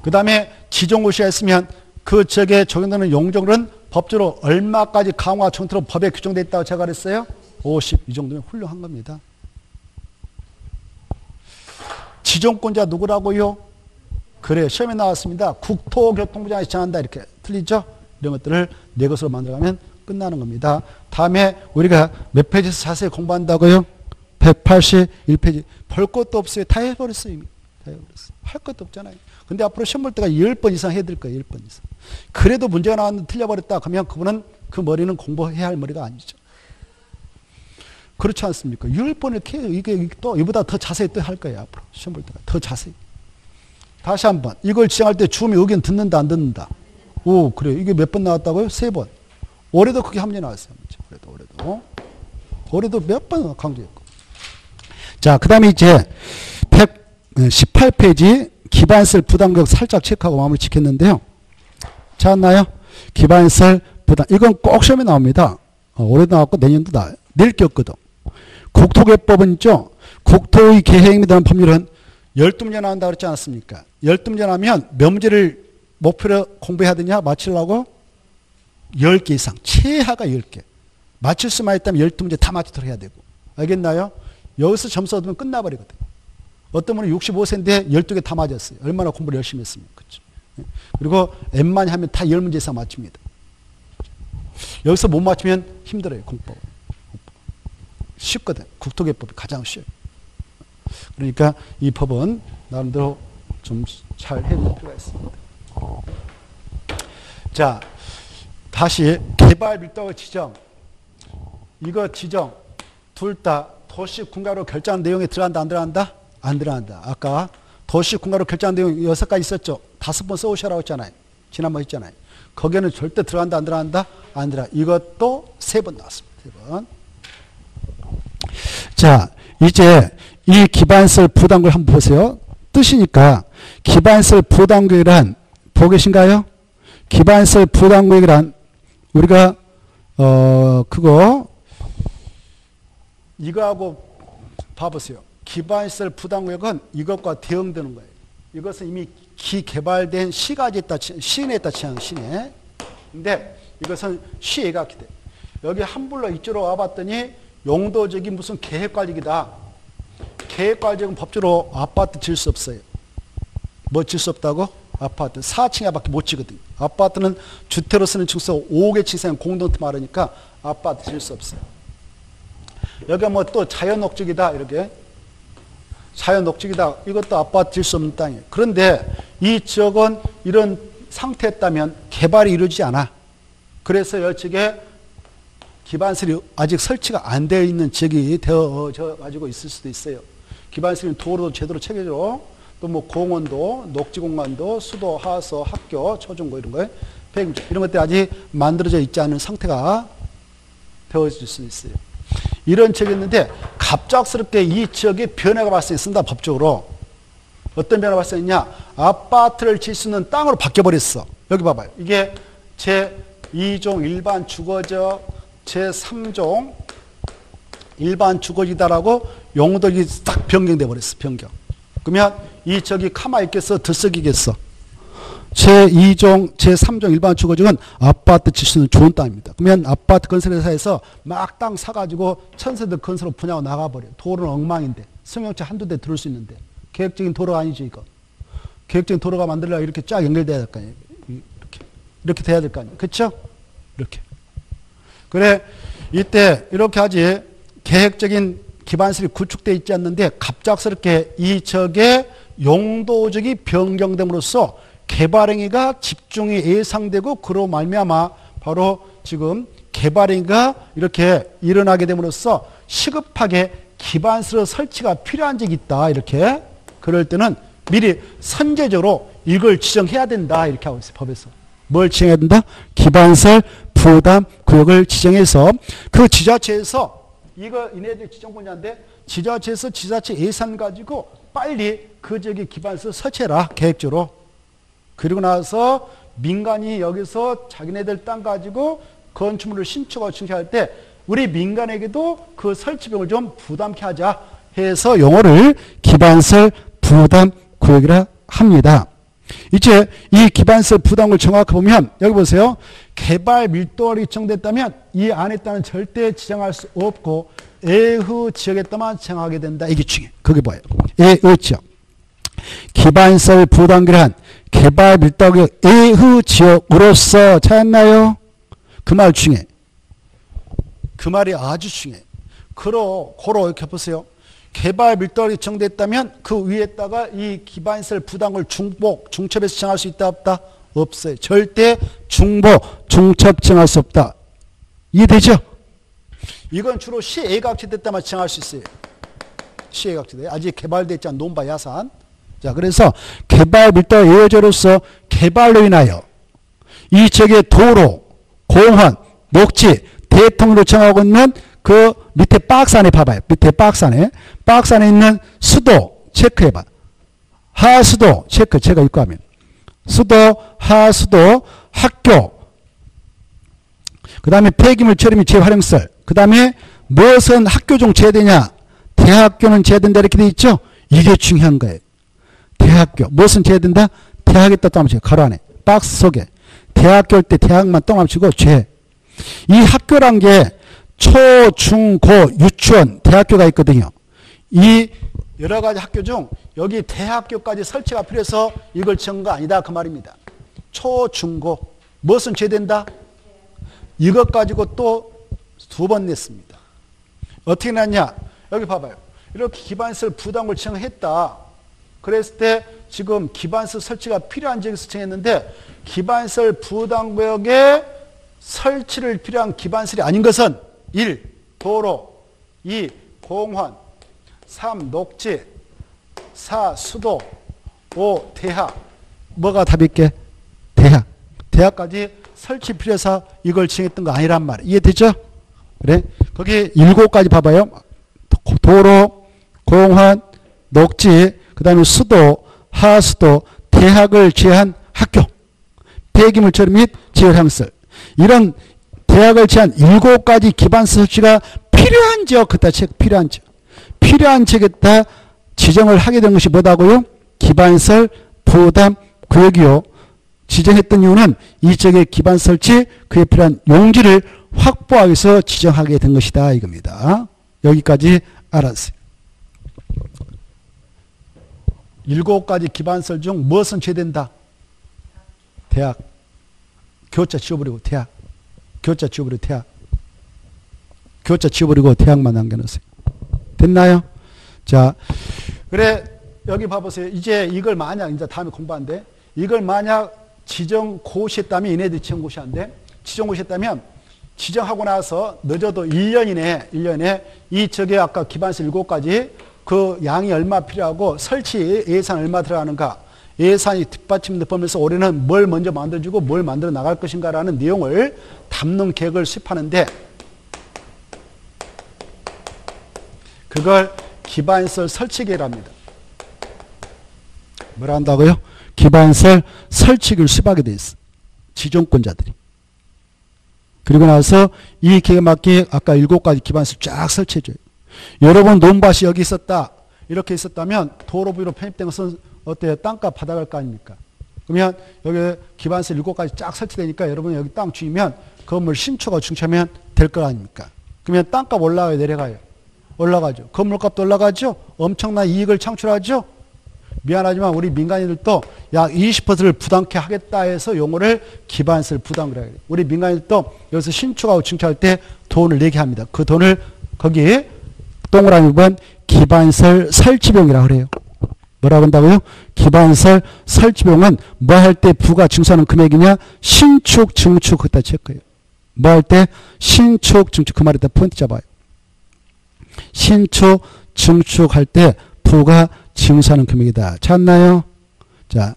그 다음에 지정고시가 있으면 그 지역에 적용되는 용적률은 법적으로 얼마까지 강화 정토로 법에 규정되어 있다고 제가 그랬어요? 50. 이 정도면 훌륭한 겁니다. 지정권자 누구라고요? 그래요. 시험에 나왔습니다. 국토교통부장이 지정한다. 이렇게 틀리죠? 이런 것들을 내 것으로 만들어가면 끝나는 겁니다. 다음에 우리가 몇 페이지에서 자세히 공부한다고요? 181페이지. 볼 것도 없어요. 다 해버렸어요. 이미. 다 해버렸어요. 할 것도 없잖아요. 근데 앞으로 시험 볼 때가 10번 이상 해야 될 거예요. 10번 이상. 그래도 문제가 나왔는데 틀려버렸다. 그러면 그분은 그 머리는 공부해야 할 머리가 아니죠. 그렇지 않습니까? 10번 이렇게 해요. 이게 또 이보다 더 자세히 또 할 거예요. 앞으로 시험 볼 때가 더 자세히. 다시 한번 이걸 지정할 때 주민 의견 듣는다 안 듣는다? 오, 그래요. 이게 몇 번 나왔다고요? 3번. 올해도 그게 한 문제 나왔어요. 올해도 몇 번 강조했고. 자, 그 다음에 이제 118페이지 기반설 부담격 살짝 체크하고 마무리 짓겠는데요. 찾았나요? 기반설 부담. 이건 꼭 시험에 나옵니다. 올해도 나왔고 내년도 나와요. 내일 꼈거든. 국토개법은 있죠. 국토의 계획 및 법률은 12문제 나온다 그랬지 않았습니까? 12문제 나오면 몇 문제를 목표로 공부해야 되냐? 맞추려고 10개 이상. 최하가 10개. 맞출 수만 있다면 12문제 다 맞추도록 해야 되고. 알겠나요? 여기서 점수 얻으면 끝나버리거든. 어떤 분은 65세인데 12개 다 맞았어요. 얼마나 공부를 열심히 했습니까? 그렇죠? 그리고 N만이 하면 다 10문제 이상 맞춥니다. 여기서 못 맞추면 힘들어요. 공법. 쉽거든. 국토개법이 가장 쉬워요. 그러니까 이 법은 나름대로 좀 잘 해볼 필요가 있습니다. 자, 다시 개발 밀도의 지정. 이거 지정 둘 다 도시 군가로 결정한 내용에 들어간다 안 들어간다? 안 들어간다. 아까 도시 군가로 결정한 내용 6가지 있었죠. 5번 써오셔라고 했잖아요. 지난번 했잖아요. 거기에는 절대 들어간다 안 들어간다? 안 들어간다. 이것도 3번 나왔습니다. 3번. 자, 이제 이 기반설 부담구역 한번 보세요. 뜻이니까 기반설 부담구역이란 보고 계신가요? 기반설 부담구역이란 우리가 그거 이거하고 봐보세요. 기반시설 부담구역은 이것과 대응되는 거예요. 이것은 이미 기개발된 시가 있다, 시내에 있다 치는 시내. 근데 이것은 시에가 기대. 여기 한불로 이쪽으로 와봤더니 용도적인 무슨 계획관리기다. 계획관리적인 법적으로 아파트 질 수 없어요. 뭐 질 수 없다고? 아파트 4층에 밖에 못 지거든요. 아파트는 주택으로 쓰는 층수 5개 층 공동트 말하니까 아파트 질 수 없어요. 여기가 뭐 또 자연녹지기다 이렇게 자연녹지기다 이것도 아파트 질 수 없는 땅이에요. 그런데 이 지역은 이런 상태였다면 개발이 이루어지지 않아. 그래서 여측에 기반시설이 아직 설치가 안 되어 있는 지역이 되어져 가지고 있을 수도 있어요. 기반시설은 도로도 제대로 체계죠. 또 뭐 공원도, 녹지공간도, 수도, 하수, 학교, 초중고 이런 거, 폐기물 이런 것들이 아직 만들어져 있지 않은 상태가 되어질 수 있어요. 이런 지역이었는데 갑작스럽게 이 지역에 변화가 발생했습니다. 법적으로. 어떤 변화가 발생했냐? 아파트를 질 수 있는 땅으로 바뀌어버렸어. 여기 봐봐요. 이게 제2종 일반 주거지역, 제3종 일반 주거지다라고 용도가 딱 변경돼 버렸어. 변경. 그러면 이 지역이 가만히 있겠어? 들썩이겠어? 제2종, 제3종 일반 주거지역은 아파트 질 수 있는 좋은 땅입니다. 그러면 아파트 건설회사에서 막 땅 사가지고 천세대 건설로 분양하고 나가버려. 도로는 엉망인데. 승용차 한두 대 들어올 수 있는데. 계획적인 도로가 아니죠, 이거. 계획적인 도로가 만들려면 이렇게 쫙 연결돼야 될 거 아니에요. 이렇게 돼야 될 거 아니에요. 그렇죠? 이렇게. 그래, 이때 이렇게 하지. 계획적인 기반시설이 구축되어 있지 않는데 갑작스럽게 이 지역의 용도적이 변경됨으로써 개발행위가 집중이 예상되고 그로 말미암아 바로 지금 개발행위가 이렇게 일어나게 됨으로써 시급하게 기반시설 설치가 필요한 적이 있다. 이렇게 그럴 때는 미리 선제적으로 이걸 지정해야 된다. 이렇게 하고 있어요. 법에서. 뭘 지정해야 된다? 기반시설 부담 구역을 지정해서 그 지자체에서 이거 이네들 지정 분야인데 지자체에서 지자체 예산 가지고 빨리 그 지역에 기반시설 설치해라. 계획적으로. 그리고 나서 민간이 여기서 자기네들 땅 가지고 건축물을 신축하고 증식할 때 우리 민간에게도 그 설치비용을 좀 부담케 하자 해서 용어를 기반시설 부담 구역이라 합니다. 이제 이 기반시설 부담을 정확히 보면 여기 보세요. 개발 밀도가 지정됐다면 이 안에 있다는 절대 지정할 수 없고 애후 지역에다만 지정하게 된다. 이게 중요해요. 그게 뭐예요? 애후 지역. 기반시설 부담기란 개발 밀도가 애후 지역으로서 찾았나요? 그 말 중에 그 말이 아주 중요해요. 고로 이렇게 보세요. 개발 밀도가 지정됐다면 그 위에다가 이 기반시설 부담을 중첩해서 정할 수 있다 없다? 없어요. 절대 중첩 정할 수 없다. 이해되죠? 이건 주로 시애각지대 때만 정할 수 있어요. 시애각지대. 아직 개발되지 않은 논바 야산. 자, 그래서 개발 밀도가 예외적으로서 개발로 인하여 이 지역의 도로, 공원, 녹지, 대통령으로 정하고 있는 그 밑에 박스 안에 봐봐요. 밑에 박스 안에 있는 수도 체크해봐. 하수도 체크, 제가 읽고 하면. 수도, 하수도, 학교, 그 다음에 폐기물 처리 및 재활용시설, 그 다음에 무엇은 학교 중 제외되냐? 대학교는 제외된다 이렇게 돼 있죠? 이게 중요한 거예요. 대학교. 무엇은 죄야 된다? 대학에다 떠남치고 가로 안에. 박스 속에. 대학교일 때 대학만 떠남치고 죄. 이 학교란 게 초, 중, 고, 유치원, 대학교가 있거든요. 이 여러 가지 학교 중 여기 대학교까지 설치가 필요해서 이걸 지은 거 아니다 그 말입니다. 초, 중, 고. 무엇은 죄 된다? 이것 가지고 또 2번 냈습니다. 어떻게 났냐? 여기 봐봐요. 이렇게 기반시설 부담을 지정했다. 그랬을 때 지금 기반시설 설치가 필요한 지역에서 지정했는데 기반시설 부담구역에 설치를 필요한 기반시설이 아닌 것은 1. 도로 2. 공원 3. 녹지 4. 수도 5. 대학. 뭐가 답일게? 대학. 대학까지 설치 필요해서 이걸 지정했던 거 아니란 말이에요. 이해되죠? 그래? 거기 7가지 봐봐요. 도로, 공원, 녹지, 그 다음에 수도, 하수도, 대학을 제한 학교, 폐기물처리 및 지열향설. 이런 대학을 제한 7가지 기반시설 설치가 필요한 지역, 그다 책 필요한 지역. 필요한 지역에다 지정을 하게 된 것이 뭐다고요? 기반시설 부담 구역이요. 지정했던 이유는 이 지역의 기반 설치, 그에 필요한 용지를 확보하기 위해서 지정하게 된 것이다 이겁니다. 여기까지 알았어요. 7가지 기반시설 중 무엇은 죄된다? 대학. 교자 지워버리고 대학. 교자 지워버리고 대학. 교자 지워버리고 대학만 남겨놓으세요. 됐나요? 자, 그래 여기 봐보세요. 이제 이걸 만약 이제 다음에 공부하는데 이걸 만약 지정고시했다면 얘네들이 지정고시한데 지정고시했다면 지정하고 나서 늦어도 1년 이내 이 저게 아까 기반시설 7가지 그 양이 얼마 필요하고 설치 예산 얼마 들어가는가 예산이 뒷받침돼 보면서 올해는 뭘 먼저 만들어주고 뭘 만들어 나갈 것인가라는 내용을 담는 계획을 수립하는데 그걸 기반시설 설치계획이랍니다. 뭐라 한다고요? 기반시설 설치기를 수립하게 돼 있어. 지정권자들이. 그리고 나서 이 계획에 맞게 아까 7가지 기반시설 쫙 설치해줘요. 여러분 논밭이 여기 있었다. 이렇게 있었다면 도로부로 편입된 것은 어때요? 땅값 받아갈 거 아닙니까? 그러면 여기 기반시설 7가지 쫙 설치되니까 여러분 여기 땅 주이면 건물 신축하고 중차면 될 거 아닙니까? 그러면 땅값 올라가요? 내려가요? 올라가죠. 건물값도 올라가죠? 엄청난 이익을 창출하죠? 미안하지만 우리 민간인들도 약 20%를 부담케 하겠다 해서 용어를 기반시설 부담이라고 해요. 우리 민간인들도 여기서 신축하고 증축할 때 돈을 내게 합니다. 그 돈을 거기 동그라미 번 기반시설 설치비용이라고 그래요. 뭐라고 한다고요? 기반시설 설치비용은 뭐 할 때 부가 증수하는 금액이냐? 신축, 증축 그때 체크해요. 뭐 할 때? 신축, 증축 그 말에다 포인트 잡아요. 신축, 증축할 때 부가 증수하는 금액이다. 찾나요? 자,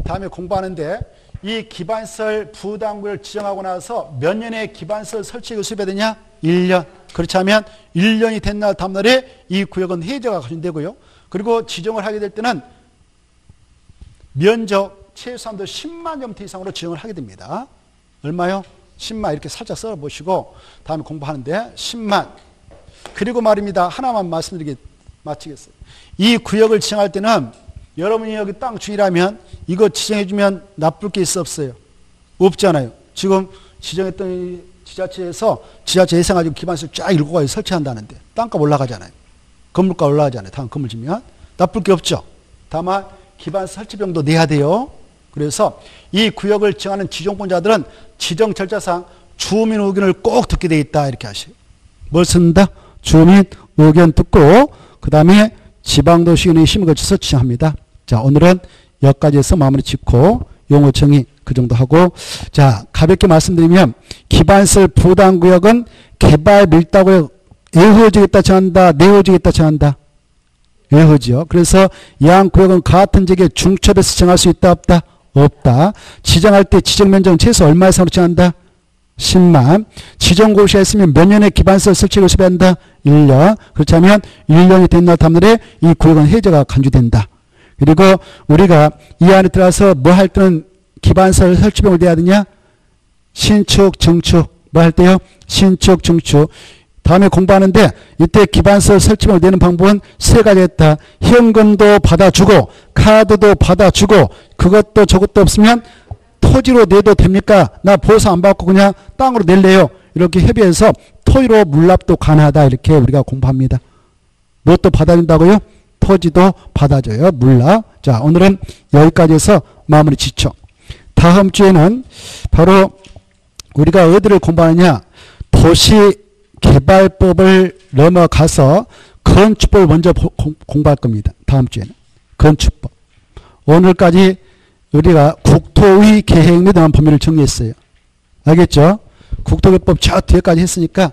다음에 공부하는데 이 기반시설 부담구역을 지정하고 나서 몇 년에 기반시설 설치가 수립해야 되냐? 1년. 그렇지 않으면 1년이 된 날 다음 날에 이 구역은 해제가 가중되고요. 그리고 지정을 하게 될 때는 면적 최소한도 10만 제곱미터 이상으로 지정을 하게 됩니다. 얼마요? 10만 이렇게 살짝 써보시고 다음에 공부하는데 10만. 그리고 말입니다. 하나만 마치겠어요. 이 구역을 지정할 때는 여러분이 여기 땅 주인이라면 이거 지정해주면 나쁠 게 있어 없어요? 없잖아요. 지금 지정했던 지자체에서 지자체 예산 가지고 기반시설 쫙 7가지 설치한다는데 땅값 올라가잖아요. 건물값 올라가잖아요. 다음 건물 지면 나쁠 게 없죠. 다만 기반시설 설치비용도 내야 돼요. 그래서 이 구역을 지정하는 지정권자들은 지정 절차상 주민 의견을 꼭 듣게 돼 있다 이렇게 하셔요. 뭘 쓴다? 주민 의견 듣고 그 다음에 지방도시위원회 심의 거쳐서 지정합니다. 자, 오늘은 여기까지 해서 마무리 짓고 용어 정의 그 정도 하고 자, 가볍게 말씀드리면 기반시설 부담구역은 개발 밀도구역 예허지겠다 정한다, 내허지겠다 정한다. 예허지요. 그래서 양 구역은 같은 지역에 중첩해서 정할 수 있다 없다? 없다. 지정할 때 지정 면적은 최소 얼마 이상으로 정한다? 10만. 지정고시가 있으면 몇 년에 기반시설 설치를 수배한다? 1년. 그렇지 않으면 1년이 된 날 다음 날에 이 구역은 해제가 간주된다. 그리고 우리가 이 안에 들어가서 뭐 할 때는 기반시설 설치비용을 내야 되냐? 신축, 증축. 뭐 할 때요? 신축, 증축. 다음에 공부하는데 이때 기반서 설치물 내는 방법은 세 가지가 있다. 현금도 받아주고 카드도 받아주고 그것도 저것도 없으면 토지로 내도 됩니까? 나 보수 안 받고 그냥 땅으로 낼래요. 이렇게 협의해서 토지로 물납도 가능하다. 이렇게 우리가 공부합니다. 무엇도 받아준다고요? 토지도 받아줘요. 물납. 자, 오늘은 여기까지 해서 마무리 짓죠. 다음 주에는 바로 우리가 어디를 공부하느냐. 도시개발법을 넘어가서 건축법을 먼저 공부할 겁니다. 다음 주에는. 건축법. 오늘까지 우리가 국토의 계획에 대한 범위를 정리했어요. 알겠죠? 국토개법 저 뒤에까지 했으니까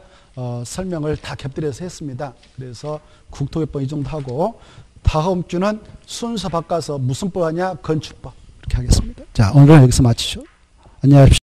설명을 다 곁들여서 했습니다. 그래서 국토개법 이 정도 하고 다음 주는 순서 바꿔서 무슨 법 하냐? 건축법. 이렇게 하겠습니다. 자, 오늘은 여기서 마치죠. 안녕히 가십시오.